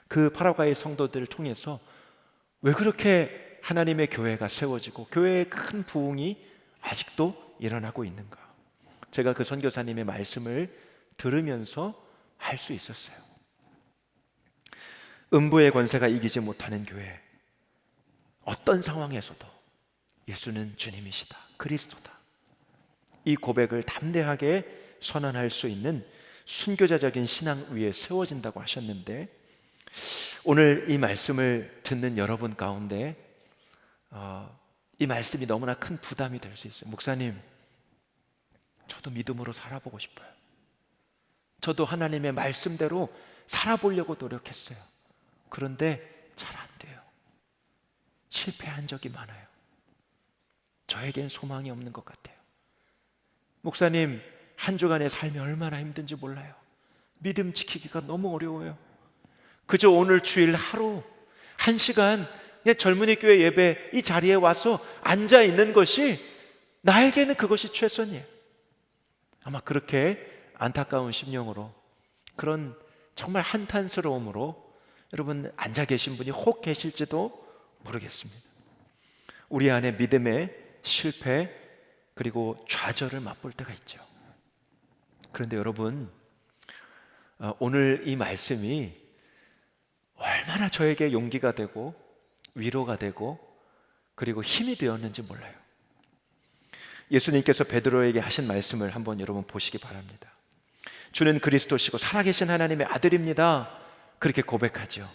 그 파라과이 성도들을 통해서 왜 그렇게 하나님의 교회가 세워지고 교회의 큰 부흥이 아직도 일어나고 있는가? 제가 그 선교사님의 말씀을 들으면서 할 수 있었어요. 음부의 권세가 이기지 못하는 교회, 어떤 상황에서도 예수는 주님이시다, 그리스도다. 이 고백을 담대하게 선언할 수 있는 순교자적인 신앙 위에 세워진다고 하셨는데, 오늘 이 말씀을 듣는 여러분 가운데 이 말씀이 너무나 큰 부담이 될 수 있어요. 목사님, 저도 믿음으로 살아보고 싶어요. 저도 하나님의 말씀대로 살아보려고 노력했어요. 그런데 잘 안 돼요. 실패한 적이 많아요. 저에겐 소망이 없는 것 같아요. 목사님, 한 주간의 삶이 얼마나 힘든지 몰라요. 믿음 지키기가 너무 어려워요. 그저 오늘 주일 하루 1시간 그냥 젊은이 교회 예배 이 자리에 와서 앉아 있는 것이 나에게는 그것이 최선이에요. 아마 그렇게 안타까운 심령으로, 그런 정말 한탄스러움으로 여러분 앉아 계신 분이 혹 계실지도 모르겠습니다. 우리 안에 믿음의 실패 그리고 좌절을 맛볼 때가 있죠. 그런데 여러분, 오늘 이 말씀이 얼마나 저에게 용기가 되고 위로가 되고 그리고 힘이 되었는지 몰라요. 예수님께서 베드로에게 하신 말씀을 한번 여러분 보시기 바랍니다. 주는 그리스도시고 살아계신 하나님의 아들입니다. 그렇게 고백하죠.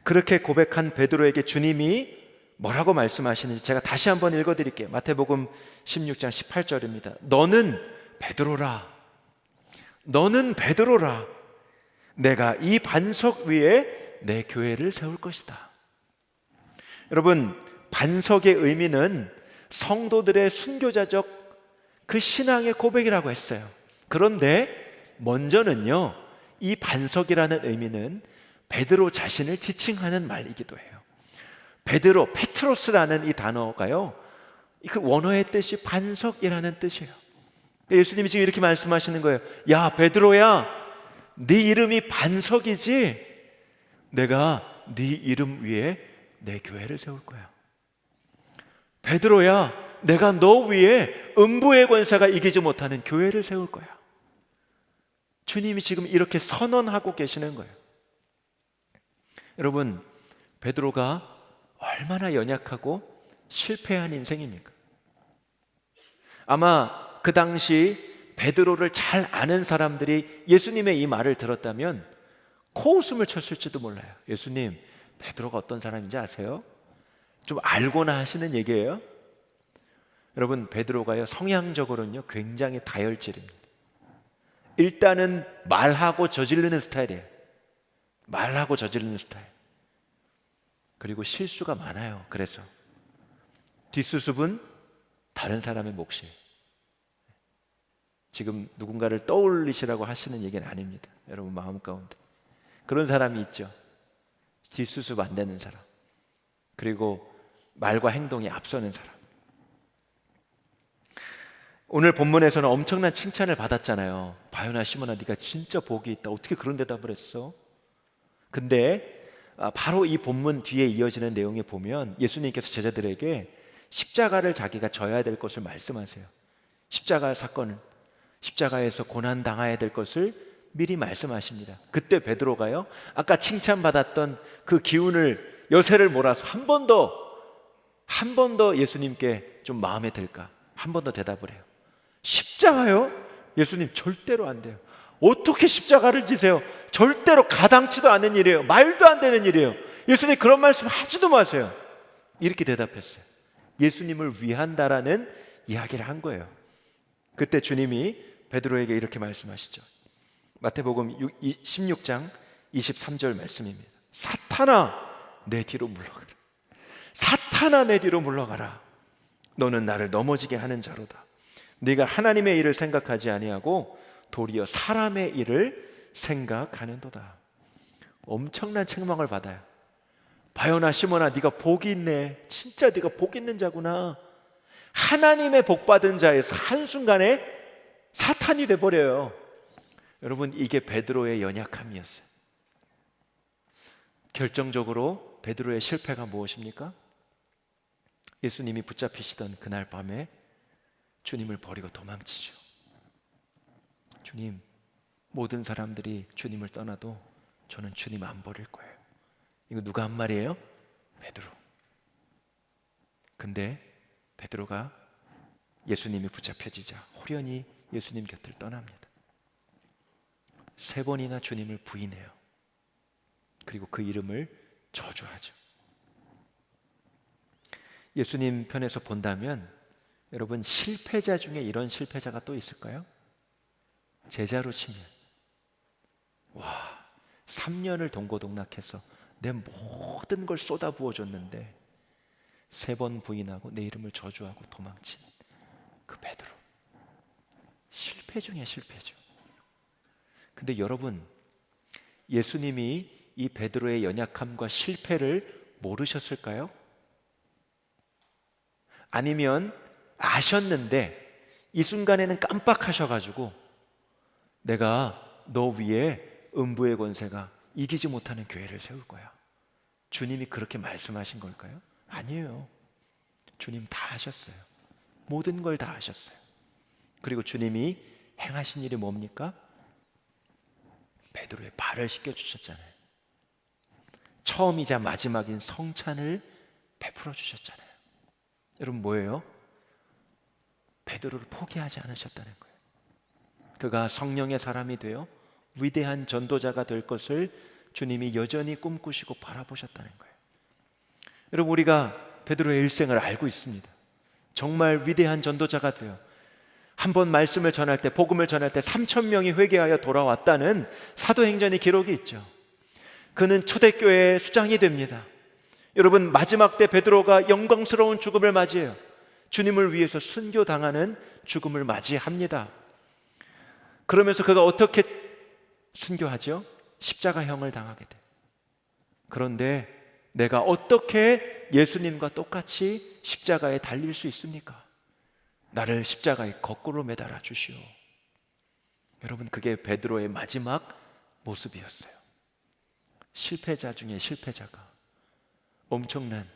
그렇게 고백한 베드로에게 주님이 뭐라고 말씀하시는지 제가 다시 한번 읽어드릴게요. 마태복음 16장 18절입니다. 너는 베드로라. 너는 베드로라. 내가 이 반석 위에 내 교회를 세울 것이다. 여러분, 반석의 의미는 성도들의 순교자적 그 신앙의 고백이라고 했어요. 그런데 먼저는요, 이 반석이라는 의미는 베드로 자신을 지칭하는 말이기도 해요. 베드로, 페트로스라는 이 단어가요, 그 원어의 뜻이 반석이라는 뜻이에요. 예수님이 지금 이렇게 말씀하시는 거예요. 야, 베드로야, 네 이름이 반석이지? 내가 네 이름 위에 내 교회를 세울 거야. 베드로야, 내가 너 위에 음부의 권세가 이기지 못하는 교회를 세울 거야. 주님이 지금 이렇게 선언하고 계시는 거예요. 여러분, 베드로가 얼마나 연약하고 실패한 인생입니까? 아마 그 당시 베드로를 잘 아는 사람들이 예수님의 이 말을 들었다면 코웃음을 쳤을지도 몰라요. 예수님, 베드로가 어떤 사람인지 아세요? 좀 알고나 하시는 얘기예요? 여러분, 베드로가요, 성향적으로는요 굉장히 다혈질입니다. 일단은 말하고 저지르는 스타일이에요. 말하고 저지르는 스타일. 그리고 실수가 많아요. 그래서 뒷수습은 다른 사람의 몫이에요. 지금 누군가를 떠올리시라고 하시는 얘기는 아닙니다. 여러분 마음 가운데 그런 사람이 있죠. 뒷수습 안 되는 사람, 그리고 말과 행동이 앞서는 사람. 오늘 본문에서는 엄청난 칭찬을 받았잖아요. 바요나 시몬아, 네가 진짜 복이 있다. 어떻게 그런 대답을 했어? 근데 바로 이 본문 뒤에 이어지는 내용에 보면 예수님께서 제자들에게 십자가를 자기가 져야 될 것을 말씀하세요. 십자가 사건을, 십자가에서 고난 당해야 될 것을 미리 말씀하십니다. 그때 베드로가요, 아까 칭찬받았던 그 기운을, 여세를 몰아서 한 번 더 예수님께 좀 마음에 들까? 한 번 더 대답을 해요. 십자가요? 예수님, 절대로 안 돼요. 어떻게 십자가를 지세요? 절대로 가당치도 않은 일이에요. 말도 안 되는 일이에요. 예수님, 그런 말씀 하지도 마세요. 이렇게 대답했어요. 예수님을 위한다라는 이야기를 한 거예요. 그때 주님이 베드로에게 이렇게 말씀하시죠. 마태복음 16장 23절 말씀입니다. 사탄아, 내 뒤로 물러가라. 사탄아, 내 뒤로 물러가라. 너는 나를 넘어지게 하는 자로다. 네가 하나님의 일을 생각하지 아니하고 도리어 사람의 일을 생각하는도다. 엄청난 책망을 받아요. 바요나 시몬아, 네가 복이 있네. 진짜 네가 복 있는 자구나. 하나님의 복 받은 자에서 한순간에 사탄이 돼버려요. 여러분, 이게 베드로의 연약함이었어요. 결정적으로 베드로의 실패가 무엇입니까? 예수님이 붙잡히시던 그날 밤에 주님을 버리고 도망치죠. 주님, 모든 사람들이 주님을 떠나도 저는 주님 안 버릴 거예요. 이거 누가 한 말이에요? 베드로. 근데 베드로가 예수님이 붙잡혀지자 호련히 예수님 곁을 떠납니다. 3번이나 주님을 부인해요. 그리고 그 이름을 저주하죠. 예수님 편에서 본다면 여러분, 실패자 중에 이런 실패자가 또 있을까요? 제자로 치면 3년을 동고동락해서 내 모든 걸 쏟아부어 줬는데 3번 부인하고 내 이름을 저주하고 도망친 그 베드로. 실패 중에 실패죠. 근데 여러분, 예수님이 이 베드로의 연약함과 실패를 모르셨을까요? 아니면 아셨는데 이 순간에는 깜빡하셔가지고 내가 너 위에 음부의 권세가 이기지 못하는 교회를 세울 거야, 주님이 그렇게 말씀하신 걸까요? 아니에요. 주님 다 하셨어요. 모든 걸 다 하셨어요. 그리고 주님이 행하신 일이 뭡니까? 베드로의 발을 씻겨주셨잖아요. 처음이자 마지막인 성찬을 베풀어 주셨잖아요. 여러분, 뭐예요? 베드로를 포기하지 않으셨다는 거예요. 그가 성령의 사람이 되어 위대한 전도자가 될 것을 주님이 여전히 꿈꾸시고 바라보셨다는 거예요. 여러분, 우리가 베드로의 일생을 알고 있습니다. 정말 위대한 전도자가 되어 한 번 말씀을 전할 때, 복음을 전할 때 3,000명이 회개하여 돌아왔다는 사도행전의 기록이 있죠. 그는 초대교회의 수장이 됩니다. 여러분, 마지막 때 베드로가 영광스러운 죽음을 맞이해요. 주님을 위해서 순교당하는 죽음을 맞이합니다. 그러면서 그가 어떻게 순교하죠? 십자가형을 당하게 돼요. 그런데 내가 어떻게 예수님과 똑같이 십자가에 달릴 수 있습니까? 나를 십자가에 거꾸로 매달아 주시오. 여러분, 그게 베드로의 마지막 모습이었어요. 실패자 중에 실패자가 엄청난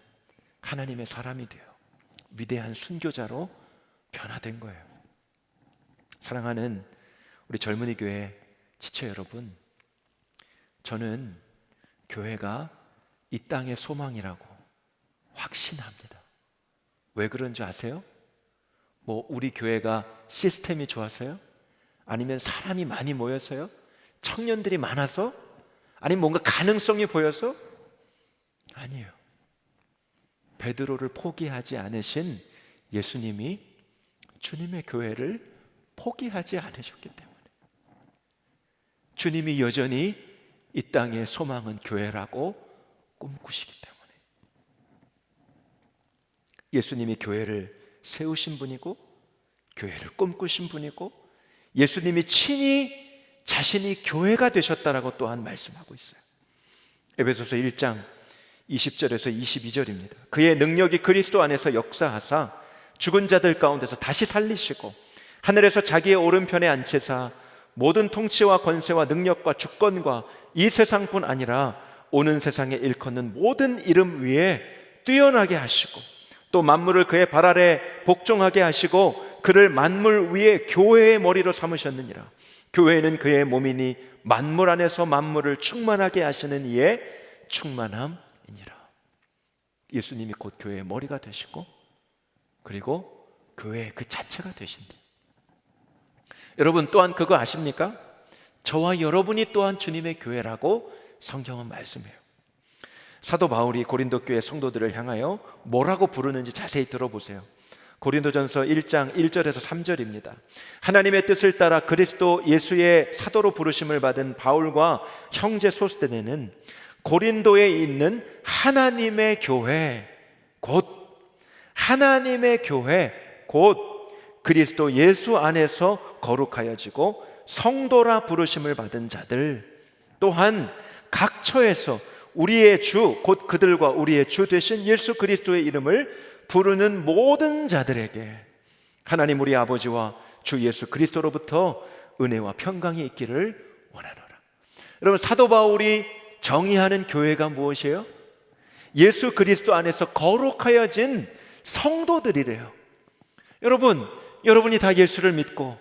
하나님의 사람이 되어 위대한 순교자로 변화된 거예요. 사랑하는 우리 젊은이 교회 지체 여러분, 저는 교회가 이 땅의 소망이라고 확신합니다. 왜 그런 줄 아세요? 뭐 우리 교회가 시스템이 좋아서요? 아니면 사람이 많이 모여서요? 청년들이 많아서? 아니면 뭔가 가능성이 보여서? 아니에요. 베드로를 포기하지 않으신 예수님이 주님의 교회를 포기하지 않으셨기 때문에, 주님이 여전히 이 땅의 소망은 교회라고 꿈꾸시기 때문에, 예수님이 교회를 세우신 분이고 교회를 꿈꾸신 분이고 예수님이 친히 자신이 교회가 되셨다라고 또한 말씀하고 있어요. 에베소서 1장 20절에서 22절입니다. 그의 능력이 그리스도 안에서 역사하사 죽은 자들 가운데서 다시 살리시고 하늘에서 자기의 오른편에 앉히사 모든 통치와 권세와 능력과 주권과 이 세상뿐 아니라 오는 세상에 일컫는 모든 이름 위에 뛰어나게 하시고 또 만물을 그의 발 아래 복종하게 하시고 그를 만물 위에 교회의 머리로 삼으셨느니라. 교회는 그의 몸이니 만물 안에서 만물을 충만하게 하시는 이의 충만함이니라. 예수님이 곧 교회의 머리가 되시고 그리고 교회 그 자체가 되신대. 여러분, 또한 그거 아십니까? 저와 여러분이 또한 주님의 교회라고 성경은 말씀해요. 사도 바울이 고린도 교회 성도들을 향하여 뭐라고 부르는지 자세히 들어보세요. 고린도전서 1장 1절에서 3절입니다. 하나님의 뜻을 따라 그리스도 예수의 사도로 부르심을 받은 바울과 형제 소스데네는 고린도에 있는 하나님의 교회, 곧 하나님의 교회, 곧 그리스도 예수 안에서 거룩하여지고 성도라 부르심을 받은 자들, 또한 각 처에서 우리의 주, 곧 그들과 우리의 주 되신 예수 그리스도의 이름을 부르는 모든 자들에게 하나님 우리 아버지와 주 예수 그리스도로부터 은혜와 평강이 있기를 원하노라. 여러분, 사도 바울이 정의하는 교회가 무엇이에요? 예수 그리스도 안에서 거룩하여진 성도들이래요. 여러분, 여러분이 다 예수를 믿고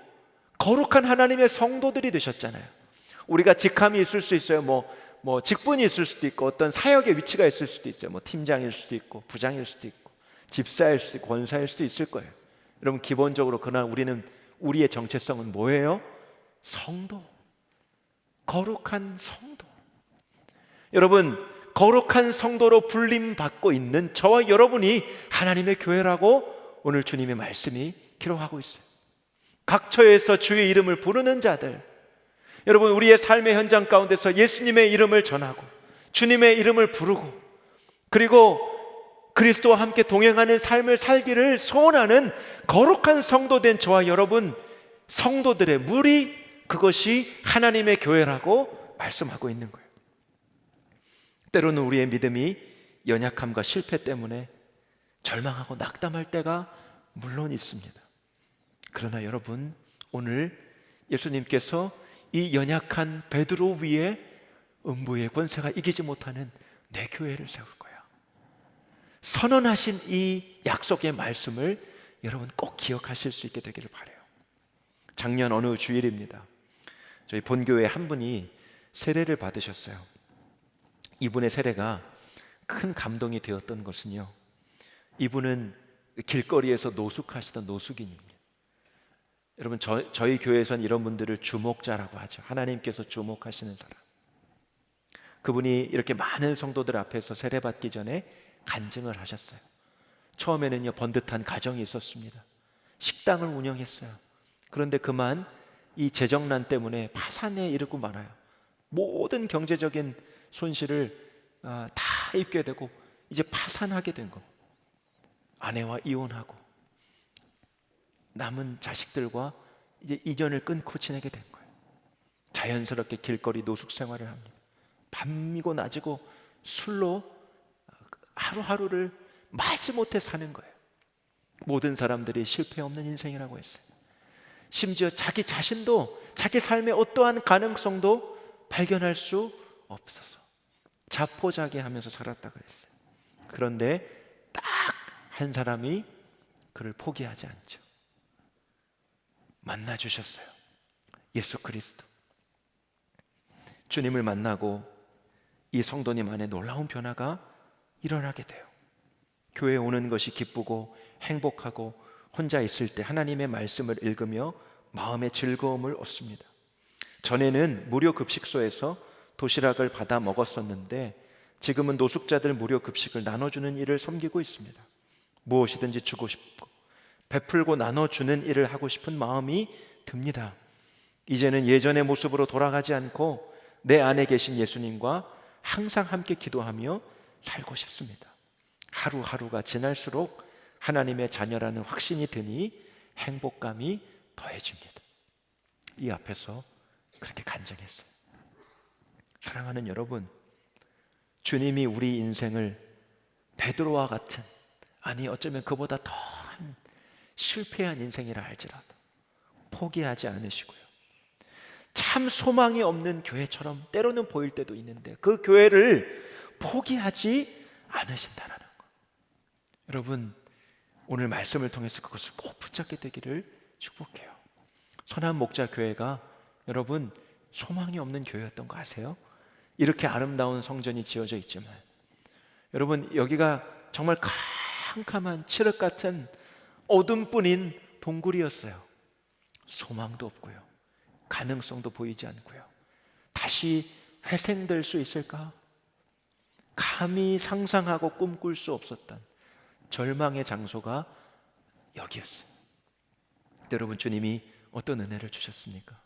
거룩한 하나님의 성도들이 되셨잖아요. 우리가 직함이 있을 수 있어요. 뭐 직분이 있을 수도 있고 어떤 사역의 위치가 있을 수도 있어요. 뭐 팀장일 수도 있고 부장일 수도 있고 집사일 수도 있고 권사일 수도 있을 거예요. 여러분 기본적으로 그러나 우리의 정체성은 뭐예요? 성도. 거룩한 성도. 여러분 거룩한 성도로 불림받고 있는 저와 여러분이 하나님의 교회라고 오늘 주님의 말씀이 기록하고 있어요. 각 처에서 주의 이름을 부르는 자들, 여러분 우리의 삶의 현장 가운데서 예수님의 이름을 전하고 주님의 이름을 부르고 그리고 그리스도와 함께 동행하는 삶을 살기를 소원하는 거룩한 성도된 저와 여러분, 성도들의 무리, 그것이 하나님의 교회라고 말씀하고 있는 거예요. 때로는 우리의 믿음이 연약함과 실패 때문에 절망하고 낙담할 때가 물론 있습니다. 그러나 여러분, 오늘 예수님께서 이 연약한 베드로 위에 음부의 권세가 이기지 못하는 내 교회를 세울 거야 선언하신 이 약속의 말씀을 여러분 꼭 기억하실 수 있게 되기를 바라요. 작년 어느 주일입니다. 저희 본교회 한 분이 세례를 받으셨어요. 이분의 세례가 큰 감동이 되었던 것은요, 이분은 길거리에서 노숙하시던 노숙인입니다. 여러분 저희 교회에서는 이런 분들을 주목자라고 하죠. 하나님께서 주목하시는 사람. 그분이 이렇게 많은 성도들 앞에서 세례받기 전에 간증을 하셨어요. 처음에는요 번듯한 가정이 있었습니다. 식당을 운영했어요. 그런데 그만 이 재정난 때문에 파산에 이르고 말아요. 모든 경제적인 손실을 다 입게 되고 이제 파산하게 된 거. 아내와 이혼하고 남은 자식들과 이제 인연을 끊고 지내게 된 거예요. 자연스럽게 길거리 노숙 생활을 합니다. 밤이고 낮이고 술로 하루하루를 마지못해 사는 거예요. 모든 사람들이 실패 없는 인생이라고 했어요. 심지어 자기 자신도 자기 삶의 어떠한 가능성도 발견할 수 없어서 자포자기하면서 살았다고 했어요. 그런데 딱 한 사람이 그를 포기하지 않죠. 만나 주셨어요. 예수 그리스도. 주님을 만나고 이 성도님 안에 놀라운 변화가 일어나게 돼요. 교회에 오는 것이 기쁘고 행복하고 혼자 있을 때 하나님의 말씀을 읽으며 마음의 즐거움을 얻습니다. 전에는 무료 급식소에서 도시락을 받아 먹었었는데 지금은 노숙자들 무료 급식을 나눠주는 일을 섬기고 있습니다. 무엇이든지 주고 싶고 베풀고 나눠주는 일을 하고 싶은 마음이 듭니다. 이제는 예전의 모습으로 돌아가지 않고 내 안에 계신 예수님과 항상 함께 기도하며 살고 싶습니다. 하루하루가 지날수록 하나님의 자녀라는 확신이 드니 행복감이 더해집니다. 이 앞에서 그렇게 간증했어요. 사랑하는 여러분, 주님이 우리 인생을 베드로와 같은, 아니 어쩌면 그보다 더한 실패한 인생이라 할지라도 포기하지 않으시고요, 참 소망이 없는 교회처럼 때로는 보일 때도 있는데 그 교회를 포기하지 않으신다는 것. 여러분 오늘 말씀을 통해서 그것을 꼭 붙잡게 되기를 축복해요. 선한 목자 교회가 여러분 소망이 없는 교회였던 거 아세요? 이렇게 아름다운 성전이 지어져 있지만 여러분 여기가 정말 캄캄한 칠흑 같은 어둠뿐인 동굴이었어요. 소망도 없고요, 가능성도 보이지 않고요, 다시 회생될 수 있을까? 감히 상상하고 꿈꿀 수 없었던 절망의 장소가 여기였어요. 여러분 주님이 어떤 은혜를 주셨습니까?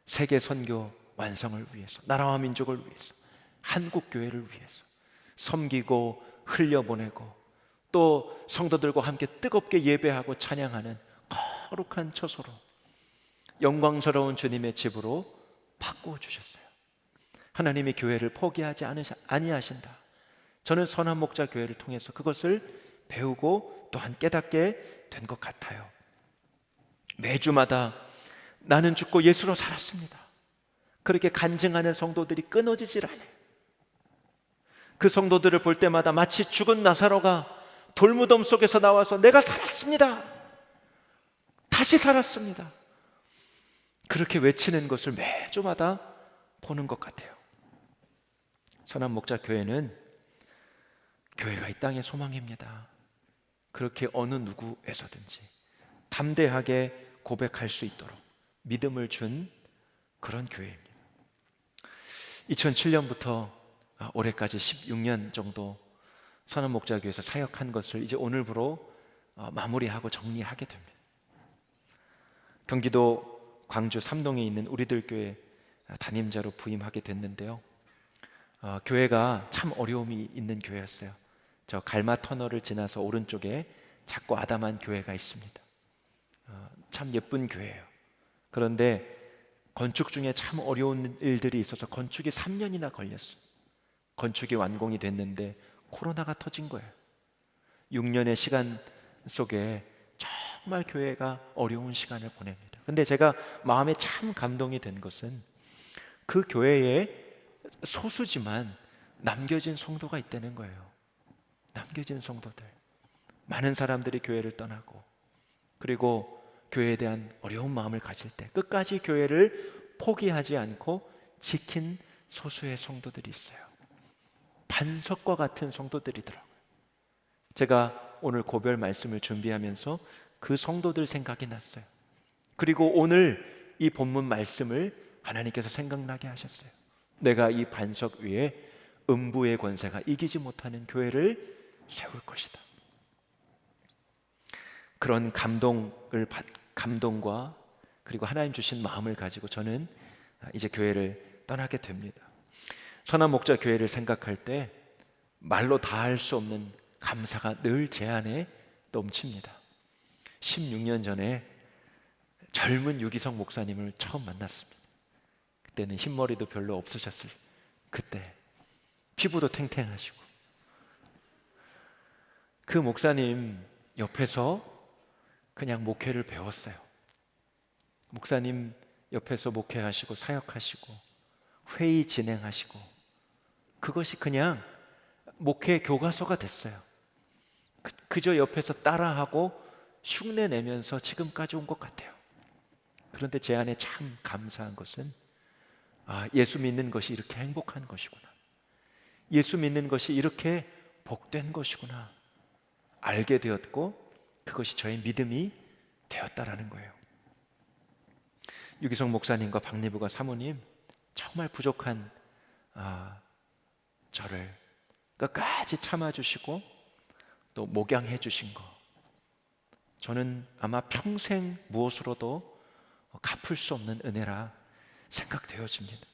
세계 선교 완성을 위해서, 나라와 민족을 위해서, 한국 교회를 위해서 섬기고 흘려보내고 또 성도들과 함께 뜨겁게 예배하고 찬양하는 거룩한 처소로 영광스러운 주님의 집으로 바꾸어 주셨어요. 하나님이 교회를 포기하지 아니하신다. 저는 선한 목자 교회를 통해서 그것을 배우고 또한 깨닫게 된 것 같아요. 매주마다 나는 죽고 예수로 살았습니다, 그렇게 간증하는 성도들이 끊어지질 않아요. 그 성도들을 볼 때마다 마치 죽은 나사로가 돌무덤 속에서 나와서 내가 살았습니다, 다시 살았습니다, 그렇게 외치는 것을 매주마다 보는 것 같아요. 선한 목자 교회는 교회가 이 땅의 소망입니다. 그렇게 어느 누구에서든지 담대하게 고백할 수 있도록 믿음을 준 그런 교회입니다. 2007년부터 올해까지 16년 정도 선한목자교회에서 사역한 것을 이제 오늘부로 마무리하고 정리하게 됩니다. 경기도 광주 삼동에 있는 우리들 교회 담임자로 부임하게 됐는데요. 교회가 참 어려움이 있는 교회였어요. 저 갈마 터널을 지나서 오른쪽에 작고 아담한 교회가 있습니다. 참 예쁜 교회예요. 그런데 건축 중에 참 어려운 일들이 있어서 건축이 3년이나 걸렸어요. 건축이 완공이 됐는데 코로나가 터진 거예요. 6년의 시간 속에 정말 교회가 어려운 시간을 보냅니다. 근데 제가 마음에 참 감동이 된 것은 그 교회에 소수지만 남겨진 성도가 있다는 거예요. 남겨진 성도들. 많은 사람들이 교회를 떠나고, 그리고 교회에 대한 어려운 마음을 가질 때 끝까지 교회를 포기하지 않고 지킨 소수의 성도들이 있어요. 반석과 같은 성도들이더라고요. 제가 오늘 고별 말씀을 준비하면서 그 성도들 생각이 났어요. 그리고 오늘 이 본문 말씀을 하나님께서 생각나게 하셨어요. 내가 이 반석 위에 음부의 권세가 이기지 못하는 교회를 세울 것이다. 그런 감동과 그리고 하나님 주신 마음을 가지고 저는 이제 교회를 떠나게 됩니다. 선한목자 교회를 생각할 때 말로 다 할 수 없는 감사가 늘 제 안에 넘칩니다. 16년 전에 젊은 유기성 목사님을 처음 만났습니다. 그때는 흰머리도 별로 없으셨을 그때, 피부도 탱탱하시고, 그 목사님 옆에서 그냥 목회를 배웠어요. 목사님 옆에서 목회하시고 사역하시고 회의 진행하시고, 그것이 그냥 목회 교과서가 됐어요. 그저 옆에서 따라하고 흉내 내면서 지금까지 온 것 같아요. 그런데 제 안에 참 감사한 것은 예수 믿는 것이 이렇게 행복한 것이구나, 예수 믿는 것이 이렇게 복된 것이구나 알게 되었고, 그것이 저의 믿음이 되었다라는 거예요. 유기성 목사님과 박리부가 사모님 정말 부족한 저를 끝까지 참아주시고 또 목양해 주신 거, 저는 아마 평생 무엇으로도 갚을 수 없는 은혜라 생각되어집니다.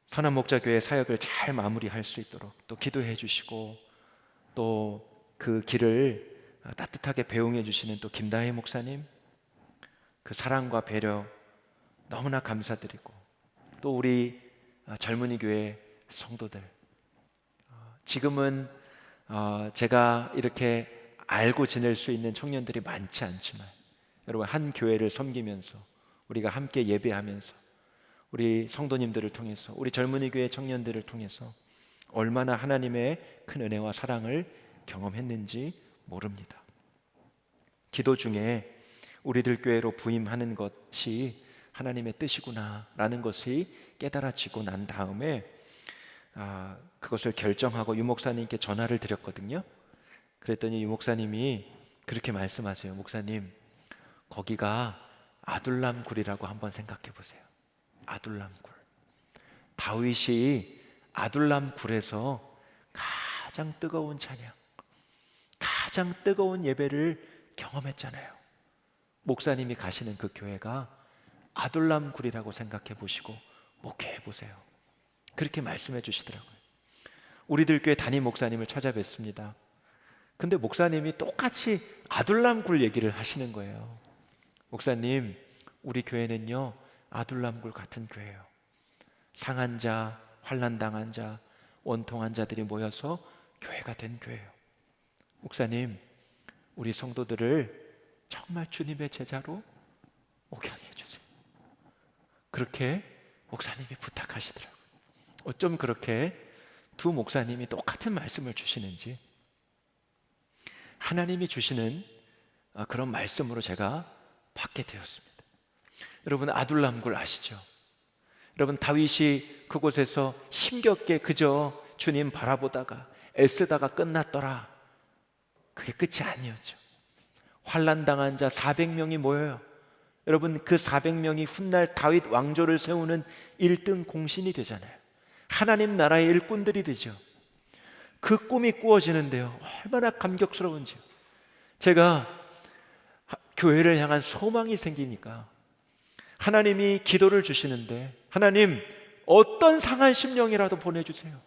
선한목자교회 사역을 잘 마무리할 수 있도록 또 기도해 주시고, 또 그 길을 따뜻하게 배웅해 주시는 또 김다혜 목사님, 그 사랑과 배려 너무나 감사드리고, 또 우리 젊은이 교회 성도들, 지금은 제가 이렇게 알고 지낼 수 있는 청년들이 많지 않지만, 여러분 한 교회를 섬기면서 우리가 함께 예배하면서 우리 성도님들을 통해서, 우리 젊은이 교회 청년들을 통해서 얼마나 하나님의 큰 은혜와 사랑을 경험했는지 모릅니다. 기도 중에 우리들 교회로 부임하는 것이 하나님의 뜻이구나 라는 것이 깨달아지고 난 다음에 그것을 결정하고 유 목사님께 전화를 드렸거든요. 그랬더니 유 목사님이 그렇게 말씀하세요. 목사님, 거기가 아둘람 굴이라고 한번 생각해 보세요. 아둘람 굴. 다윗이 아둘람 굴에서 가장 뜨거운 찬양, 가장 뜨거운 예배를 경험했잖아요. 목사님이 가시는 그 교회가 아둘람 굴이라고 생각해 보시고 목회해 보세요. 그렇게 말씀해 주시더라고요. 우리들 교회 담임 목사님을 찾아뵙습니다. 근데 목사님이 똑같이 아둘람 굴 얘기를 하시는 거예요. 목사님, 우리 교회는요 아둘람 굴 같은 교회예요. 상한 자, 환난 당한 자, 원통한 자들이 모여서 교회가 된 교회예요. 목사님, 우리 성도들을 정말 주님의 제자로 목양해 주세요. 그렇게 목사님이 부탁하시더라고요. 어쩜 그렇게 두 목사님이 똑같은 말씀을 주시는지, 하나님이 주시는 그런 말씀으로 제가 받게 되었습니다. 여러분 아둘람굴 아시죠? 여러분 다윗이 그곳에서 힘겹게 그저 주님 바라보다가 애쓰다가 끝났더라 그게 끝이 아니었죠. 환난 당한 자 400명이 모여요. 여러분, 그 400명이 훗날 다윗 왕조를 세우는 1등 공신이 되잖아요. 하나님 나라의 일꾼들이 되죠. 그 꿈이 꾸어지는데요, 얼마나 감격스러운지요. 제가 교회를 향한 소망이 생기니까 하나님이 기도를 주시는데, 하나님 어떤 상한 심령이라도 보내주세요.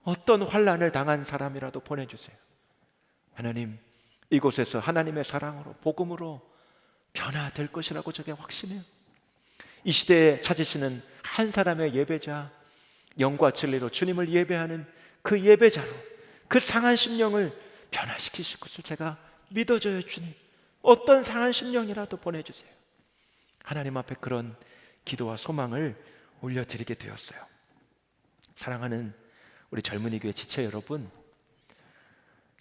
어떤 환난을 당한 사람이라도 보내주세요. 하나님, 이곳에서 하나님의 사랑으로, 복음으로 변화될 것이라고 제가 확신해요. 이 시대에 찾으시는 한 사람의 예배자, 영과 진리로 주님을 예배하는 그 예배자로 그 상한 심령을 변화시키실 것을 제가 믿어줘요. 주님, 어떤 상한 심령이라도 보내주세요. 하나님 앞에 그런 기도와 소망을 올려드리게 되었어요. 사랑하는 우리 젊은이 교회 지체 여러분,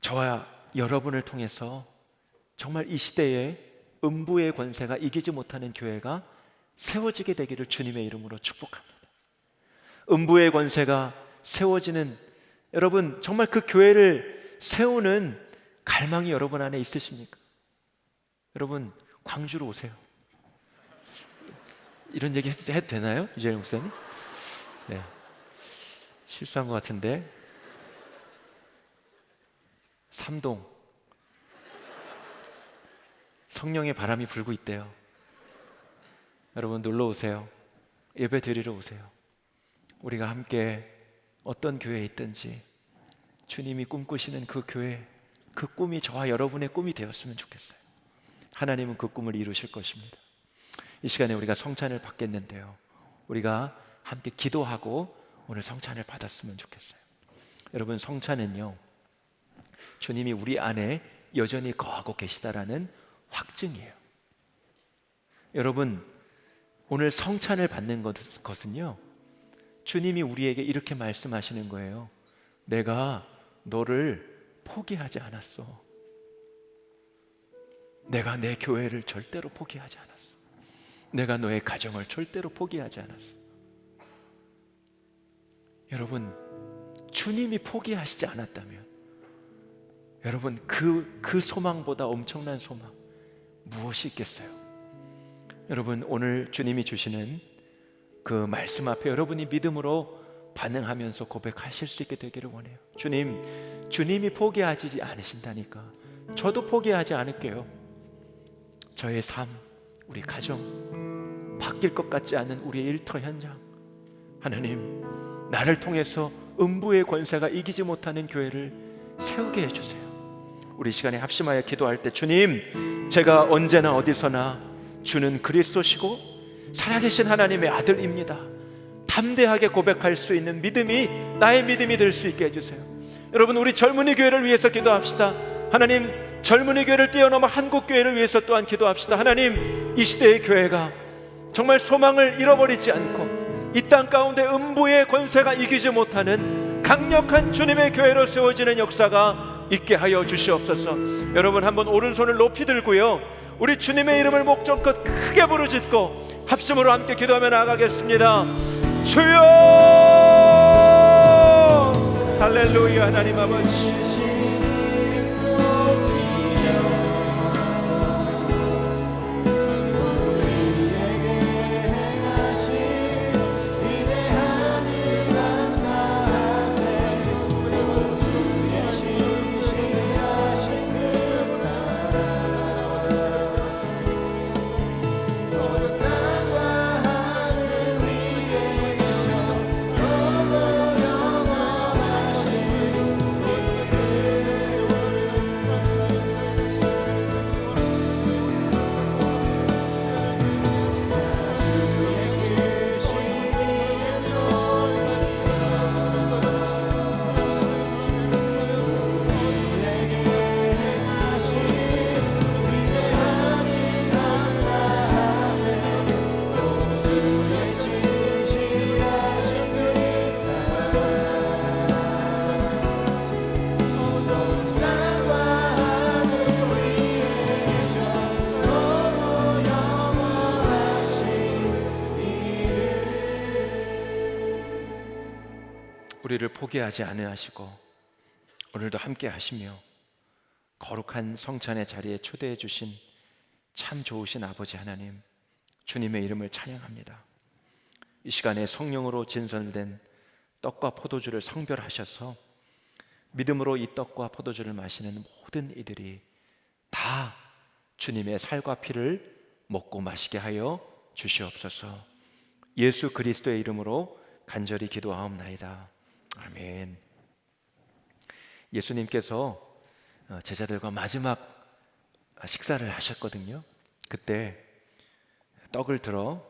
저와 여러분을 통해서 정말 이 시대에 음부의 권세가 이기지 못하는 교회가 세워지게 되기를 주님의 이름으로 축복합니다. 음부의 권세가 세워지는, 여러분 정말 그 교회를 세우는 갈망이 여러분 안에 있으십니까? 여러분, 광주로 오세요. 이런 얘기 해도 되나요? 유재일 목사님? 네, 실수한 것 같은데. 삼동 성령의 바람이 불고 있대요. 여러분 놀러 오세요. 예배 드리러 오세요. 우리가 함께 어떤 교회에 있든지 주님이 꿈꾸시는 그 교회, 그 꿈이 저와 여러분의 꿈이 되었으면 좋겠어요. 하나님은 그 꿈을 이루실 것입니다. 이 시간에 우리가 성찬을 받겠는데요, 우리가 함께 기도하고 오늘 성찬을 받았으면 좋겠어요. 여러분, 성찬은요, 주님이 우리 안에 여전히 거하고 계시다라는 확증이에요. 여러분, 오늘 성찬을 받는 것은요, 주님이 우리에게 이렇게 말씀하시는 거예요. 내가 너를 포기하지 않았어. 내가 내 교회를 절대로 포기하지 않았어. 내가 너의 가정을 절대로 포기하지 않았어. 여러분, 주님이 포기하시지 않았다면, 여러분 그 소망보다 엄청난 소망 무엇이 있겠어요? 여러분, 오늘 주님이 주시는 그 말씀 앞에 여러분이 믿음으로 반응하면서 고백하실 수 있게 되기를 원해요. 주님, 주님이 포기하지 않으신다니까 저도 포기하지 않을게요. 저의 삶, 우리 가정, 바뀔 것 같지 않은 우리의 일터 현장, 하나님 나를 통해서 음부의 권세가 이기지 못하는 교회를 세우게 해주세요. 우리 시간에 합심하여 기도할 때, 주님, 제가 언제나 어디서나 주는 그리스도시고 살아계신 하나님의 아들입니다. 담대하게 고백할 수 있는 믿음이 나의 믿음이 될 수 있게 해주세요. 여러분, 우리 젊은이 교회를 위해서 기도합시다. 하나님, 젊은이 교회를 뛰어넘어 한국교회를 위해서 또한 기도합시다. 하나님, 이 시대의 교회가 정말 소망을 잃어버리지 않고 이 땅 가운데 음부의 권세가 이기지 못하는 강력한 주님의 교회로 세워지는 역사가 있게 하여 주시옵소서. 여러분, 한번 오른손을 높이 들고요, 우리 주님의 이름을 목전껏 크게 부르짖고 합심으로 함께 기도하며 나아가겠습니다. 주여, 할렐루야. 하나님 아버지, 우리를 포기하지 않으시고 오늘도 함께 하시며 거룩한 성찬의 자리에 초대해 주신 참 좋으신 아버지 하나님, 주님의 이름을 찬양합니다. 이 시간에 성령으로 진설된 떡과 포도주를 성별하셔서 믿음으로 이 떡과 포도주를 마시는 모든 이들이 다 주님의 살과 피를 먹고 마시게 하여 주시옵소서. 예수 그리스도의 이름으로 간절히 기도하옵나이다. 아멘. 예수님께서 제자들과 마지막 식사를 하셨거든요. 그때 떡을 들어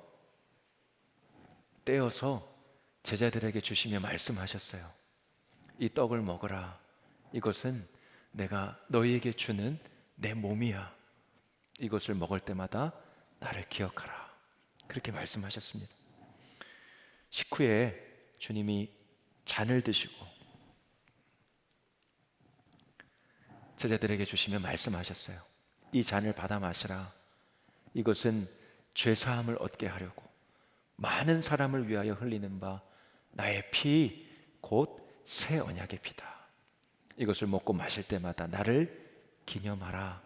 떼어서 제자들에게 주시며 말씀하셨어요. 이 떡을 먹어라. 이것은 내가 너희에게 주는 내 몸이야. 이것을 먹을 때마다 나를 기억하라. 그렇게 말씀하셨습니다. 식후에 주님이 잔을 드시고 제자들에게 주시며 말씀하셨어요. 이 잔을 받아 마시라. 이것은 죄사함을 얻게 하려고 많은 사람을 위하여 흘리는 바 나의 피 곧 새 언약의 피다. 이것을 먹고 마실 때마다 나를 기념하라.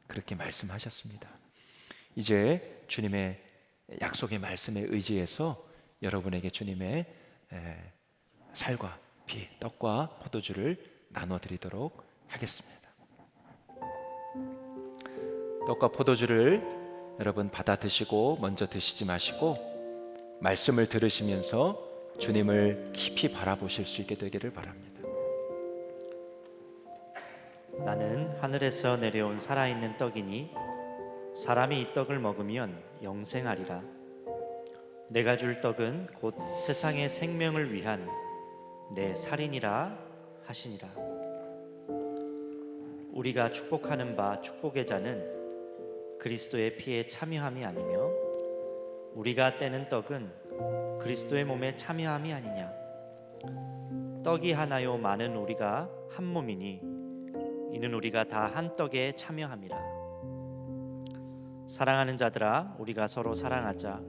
그렇게 말씀하셨습니다. 이제 주님의 약속의 말씀에 의지해서 여러분에게 주님의 살과 피, 떡과 포도주를 나눠드리도록 하겠습니다. 떡과 포도주를 여러분 받아 드시고 먼저 드시지 마시고 말씀을 들으시면서 주님을 깊이 바라보실 수 있게 되기를 바랍니다. 나는 하늘에서 내려온 살아있는 떡이니 사람이 이 떡을 먹으면 영생하리라. 내가 줄 떡은 곧 세상의 생명을 위한 내 살이니라 하시니라. 우리가 축복하는 바 축복의 잔은 그리스도의 피에 참여함이 아니며 우리가 떼는 떡은 그리스도의 몸에 참여함이 아니냐. 떡이 하나요 많은 우리가 한 몸이니 이는 우리가 다 한 떡에 참여함이라. 사랑하는 자들아, 우리가 서로 사랑하자.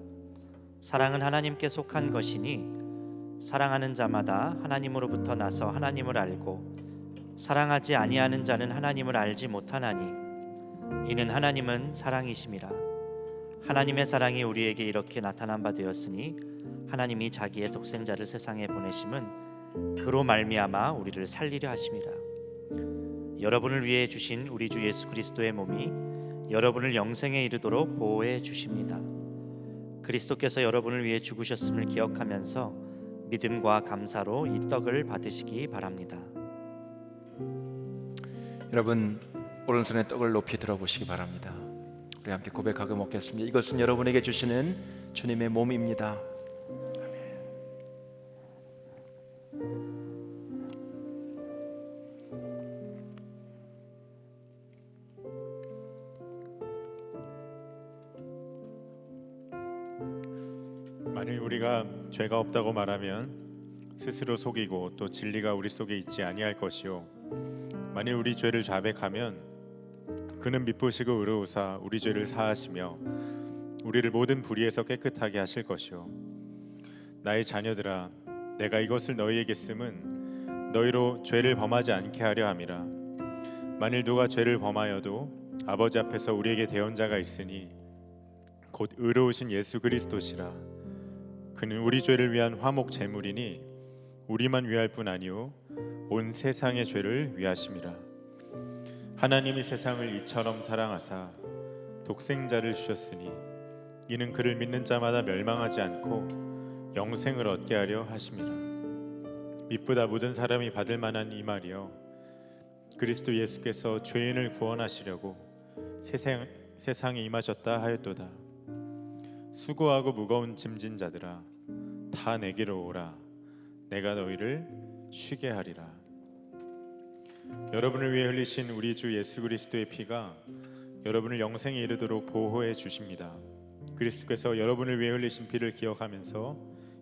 사랑은 하나님께 속한 것이니 사랑하는 자마다 하나님으로부터 나서 하나님을 알고 사랑하지 아니하는 자는 하나님을 알지 못하나니 이는 하나님은 사랑이심이라. 하나님의 사랑이 우리에게 이렇게 나타난 바 되었으니 하나님이 자기의 독생자를 세상에 보내심은 그로 말미암아 우리를 살리려 하심이라. 여러분을 위해 주신 우리 주 예수 그리스도의 몸이 여러분을 영생에 이르도록 보호해 주십니다. 그리스도께서 여러분을 위해 죽으셨음을 기억하면서 믿음과 감사로 이 떡을 받으시기 바랍니다. 여러분 오른손에 떡을 높이 들어보시기 바랍니다. 우리 함께 고백하고 먹겠습니다. 이것은 여러분에게 주시는 주님의 몸입니다. 만일 우리가 죄가 없다고 말하면 스스로 속이고 또 진리가 우리 속에 있지 아니할 것이요 만일 우리 죄를 자백하면 그는 미쁘시고 의로우사 우리 죄를 사하시며 우리를 모든 불의에서 깨끗하게 하실 것이요 나의 자녀들아 내가 이것을 너희에게 쓰면 너희로 죄를 범하지 않게 하려 함이라. 만일 누가 죄를 범하여도 아버지 앞에서 우리에게 대언자가 있으니 곧 의로우신 예수 그리스도시라. 그는 우리 죄를 위한 화목 제물이니 우리만 위할 뿐 아니오 온 세상의 죄를 위하심이라. 하나님이 세상을 이처럼 사랑하사 독생자를 주셨으니 이는 그를 믿는 자마다 멸망하지 않고 영생을 얻게 하려 하심이라. 믿보다 모든 사람이 받을 만한 이 말이여 그리스도 예수께서 죄인을 구원하시려고 세상에 임하셨다 하였도다. 수고하고 무거운 짐진 자들아 다 내게로 오라. 내가 너희를 쉬게 하리라. 여러분을 위해 흘리신 우리 주 예수 그리스도의 피가 여러분을 영생에 이르도록 보호해 주십니다. 그리스도께서 여러분을 위해 흘리신 피를 기억하면서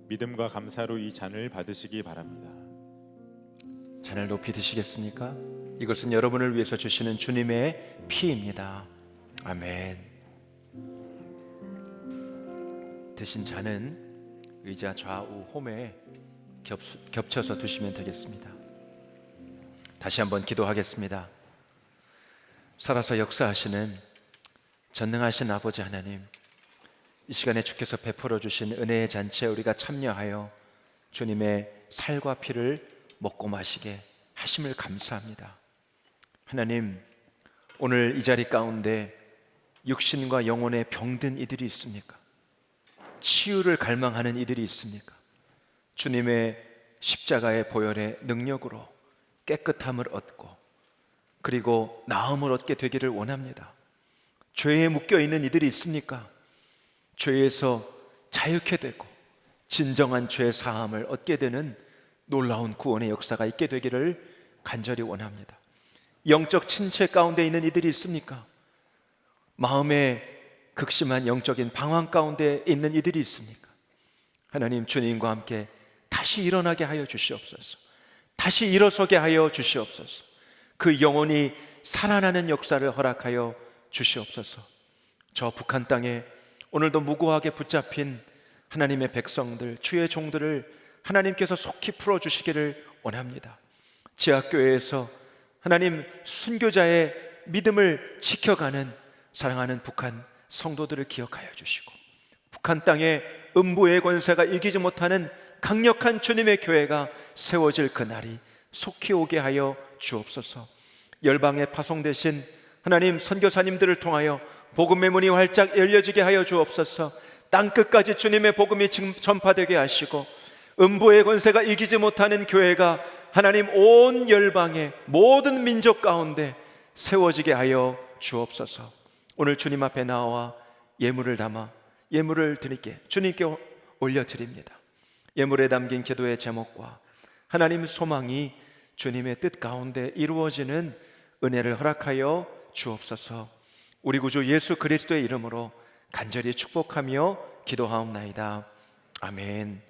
믿음과 감사로 이 잔을 받으시기 바랍니다. 잔을 높이 드시겠습니까? 이것은 여러분을 위해서 주시는 주님의 피입니다. 아멘. 드신 잔은 의자 좌우 홈에 겹쳐서 두시면 되겠습니다. 다시 한번 기도하겠습니다. 살아서 역사하시는 전능하신 아버지 하나님, 이 시간에 주께서 베풀어 주신 은혜의 잔치에 우리가 참여하여 주님의 살과 피를 먹고 마시게 하심을 감사합니다. 하나님, 오늘 이 자리 가운데 육신과 영혼에 병든 이들이 있습니까? 치유를 갈망하는 이들이 있습니까? 주님의 십자가의 보혈의 능력으로 깨끗함을 얻고 그리고 나음을 얻게 되기를 원합니다. 죄에 묶여 있는 이들이 있습니까? 죄에서 자유케 되고 진정한 죄 사함을 얻게 되는 놀라운 구원의 역사가 있게 되기를 간절히 원합니다. 영적 침체 가운데 있는 이들이 있습니까? 마음에 극심한 영적인 방황 가운데 있는 이들이 있습니까? 하나님, 주님과 함께 다시 일어나게 하여 주시옵소서. 다시 일어서게 하여 주시옵소서. 그 영혼이 살아나는 역사를 허락하여 주시옵소서. 저 북한 땅에 오늘도 무고하게 붙잡힌 하나님의 백성들, 주의 종들을 하나님께서 속히 풀어주시기를 원합니다. 지하교회에서 하나님 순교자의 믿음을 지켜가는 사랑하는 북한 성도들을 기억하여 주시고, 북한 땅에 음부의 권세가 이기지 못하는 강력한 주님의 교회가 세워질 그날이 속히 오게 하여 주옵소서. 열방에 파송되신 하나님 선교사님들을 통하여 복음의 문이 활짝 열려지게 하여 주옵소서. 땅끝까지 주님의 복음이 전파되게 하시고 음부의 권세가 이기지 못하는 교회가 하나님 온 열방의 모든 민족 가운데 세워지게 하여 주옵소서. 오늘 주님 앞에 나와 예물을 담아 예물을 드리게 주님께 올려드립니다. 예물에 담긴 기도의 제목과 하나님 소망이 주님의 뜻 가운데 이루어지는 은혜를 허락하여 주옵소서. 우리 구주 예수 그리스도의 이름으로 간절히 축복하며 기도하옵나이다. 아멘.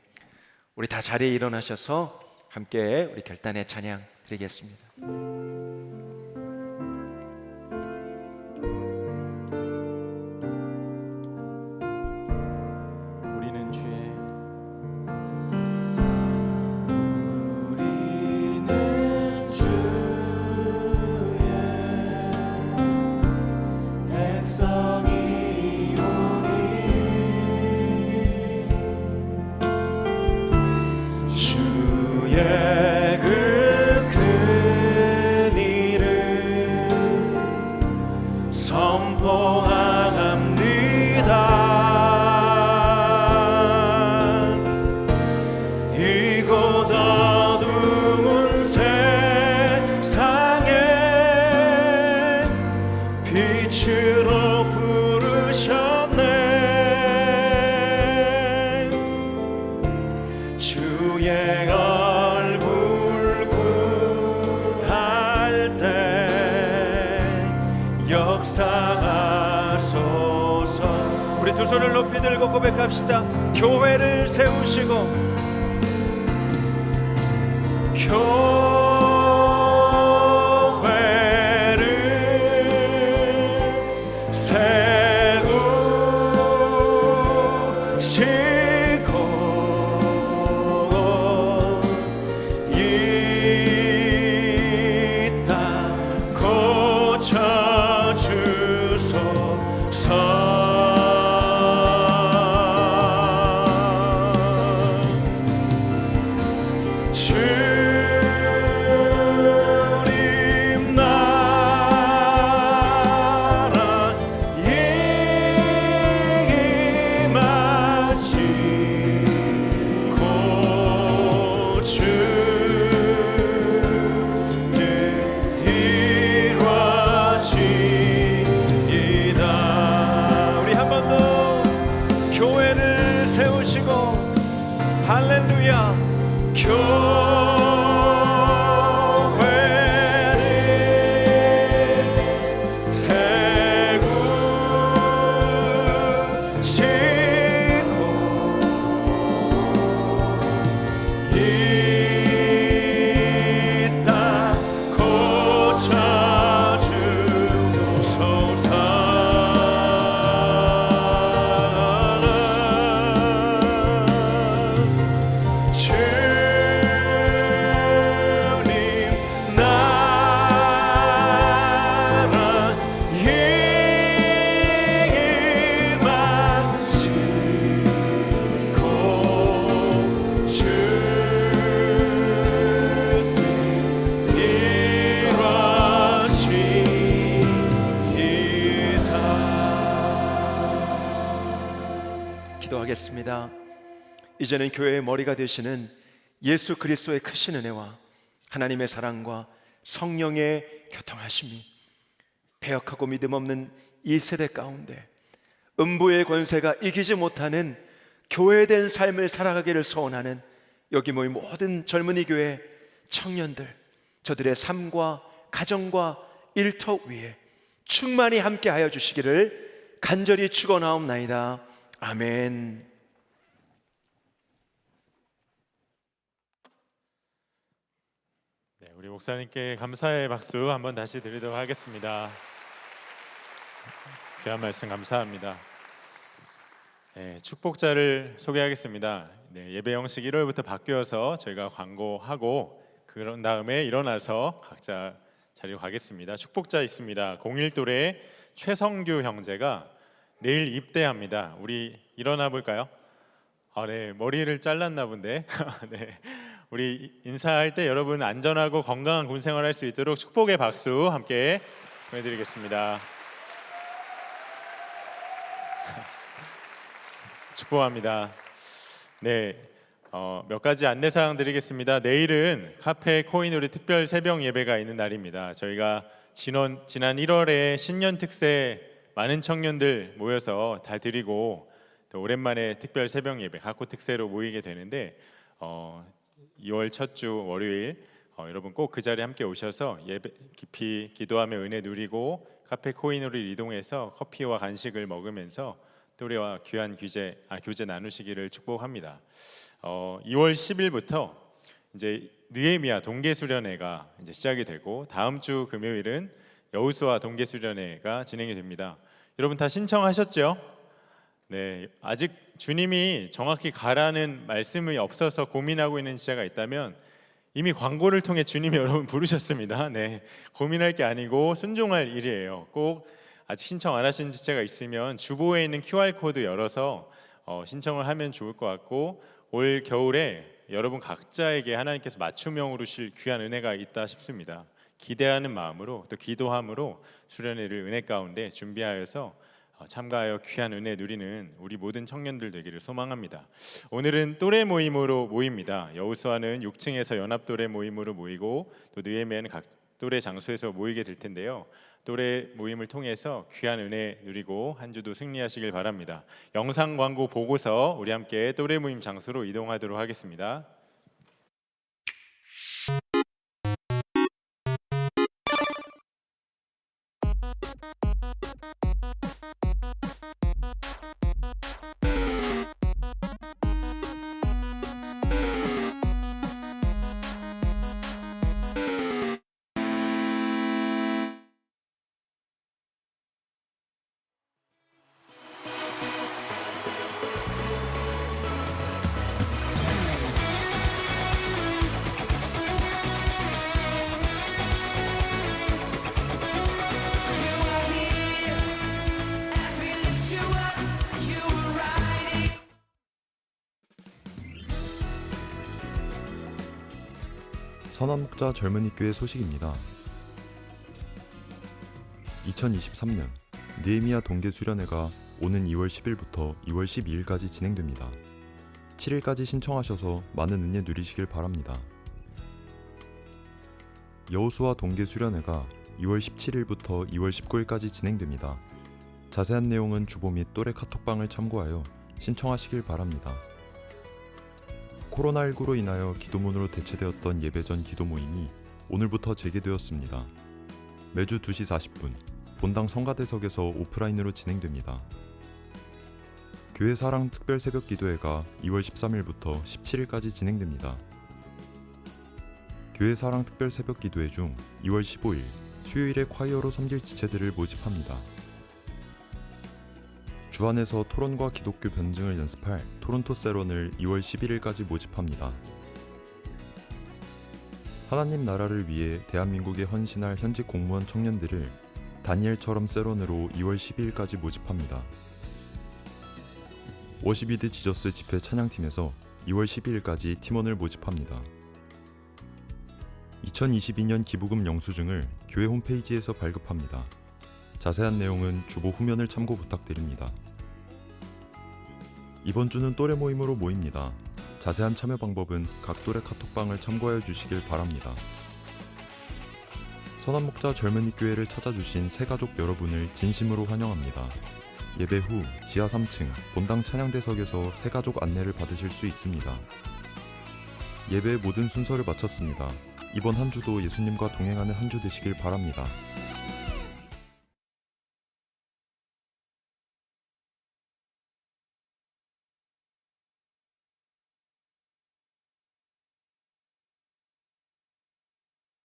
우리 다 자리에 일어나셔서 함께 우리 결단의 찬양 드리겠습니다. 우리는 주의 우리 두 손을 높이 들고 고백합시다. 교회를 세우시고 주 기도하겠습니다. 이제는 교회의 머리가 되시는 예수 그리스도의 크신 은혜와 하나님의 사랑과 성령의 교통하심이 배역하고 믿음 없는 이 세대 가운데 음부의 권세가 이기지 못하는 교회된 삶을 살아가기를 소원하는 여기 모인 모든 젊은이 교회 청년들, 저들의 삶과 가정과 일터 위에 충만히 함께하여 주시기를 간절히 축원하옵나이다. 아멘. 네, 우리 목사님께 감사의 박수 한번 다시 드리도록 하겠습니다. 귀한 말씀 감사합니다. 네, 축복자를 소개하겠습니다. 네, 예배 형식 1월부터 바뀌어서 저희가 광고하고 그런 다음에 일어나서 각자 자리로 가겠습니다. 축복자 있습니다. 01또래 최성규 형제가 내일 입대합니다. 우리 일어나 볼까요? 네, 머리를 잘랐나 본데. 네, 우리 인사할 때 여러분 안전하고 건강한 군 생활할 수 있도록 축복의 박수 함께 보내드리겠습니다. 축복합니다. 네, 몇 가지 안내사항 드리겠습니다. 내일은 카페 코인우리 특별 새벽 예배가 있는 날입니다. 저희가 지난 1월에 신년 특세 많은 청년들 모여서 다 드리고 또 오랜만에 특별 새벽 예배 각고 특세로 모이게 되는데 2월 첫 주 월요일 여러분 꼭 그 자리에 함께 오셔서 예배 깊이 기도하며 은혜 누리고 카페 코인우리 이동해서 커피와 간식을 먹으면서 또래와 귀한 교제 나누시기를 축복합니다. 2월 10일부터 이제 느헤미야 동계수련회가 이제 시작이 되고 다음 주 금요일은 여호수아 동계수련회가 진행이 됩니다. 여러분 다 신청하셨죠? 네, 아직 주님이 정확히 가라는 말씀이 없어서 고민하고 있는 지체가 있다면 이미 광고를 통해 주님이 여러분 부르셨습니다. 네, 고민할 게 아니고 순종할 일이에요. 꼭 아직 신청 안 하신 지체가 있으면 주보에 있는 QR코드 열어서 신청을 하면 좋을 것 같고 올 겨울에 여러분 각자에게 하나님께서 맞춤형으로 주실 귀한 은혜가 있다 싶습니다. 기대하는 마음으로 또 기도함으로 수련회를 은혜 가운데 준비하여서 참가하여 귀한 은혜 누리는 우리 모든 청년들 되기를 소망합니다. 오늘은 또래 모임으로 모입니다. 여호수아는 6층에서 연합 또래 모임으로 모이고 또 느헤미야는 각 또래 장소에서 모이게 될 텐데요. 또래 모임을 통해서 귀한 은혜 누리고 한 주도 승리하시길 바랍니다. 영상 광고 보고서 우리 함께 또래 모임 장소로 이동하도록 하겠습니다. 선한목자 젊은이교회 소식입니다. 2023년 느헤미야 동계수련회가 오는 2월 10일부터 2월 12일까지 진행됩니다. 7일까지 신청하셔서 많은 은혜 누리시길 바랍니다. 여호수아 동계수련회가 2월 17일부터 2월 19일까지 진행됩니다. 자세한 내용은 주보 및 또래 카톡방을 참고하여 신청하시길 바랍니다. 코로나19로 인하여 기도문으로 대체되었던 예배 전 기도 모임이 오늘부터 재개되었습니다. 매주 2시 40분 본당 성가대석에서 오프라인으로 진행됩니다. 교회 사랑 특별 새벽 기도회가 2월 13일부터 17일까지 진행됩니다. 교회 사랑 특별 새벽 기도회 중 2월 15일 수요일에 콰이어로 섬길 지체들을 모집합니다. 주안에서 토론과 기독교 변증을 연습할 토론토 세론을 2월 11일까지 모집합니다. 하나님 나라를 위해 대한민국에 헌신할 현직 공무원 청년들을 다니엘처럼 세론으로 2월 12일까지 모집합니다. 워시비드 지저스 집회 찬양팀에서 2월 12일까지 팀원을 모집합니다. 2022년 기부금 영수증을 교회 홈페이지에서 발급합니다. 자세한 내용은 주보 후면을 참고 부탁드립니다. 이번 주는 또래 모임으로 모입니다. 자세한 참여 방법은 각 또래 카톡방을 참고하여 주시길 바랍니다. 선한목자 젊은이 교회를 찾아주신 새가족 여러분을 진심으로 환영합니다. 예배 후 지하 3층 본당 찬양대석에서 새가족 안내를 받으실 수 있습니다. 예배의 모든 순서를 마쳤습니다. 이번 한 주도 예수님과 동행하는 한 주 되시길 바랍니다.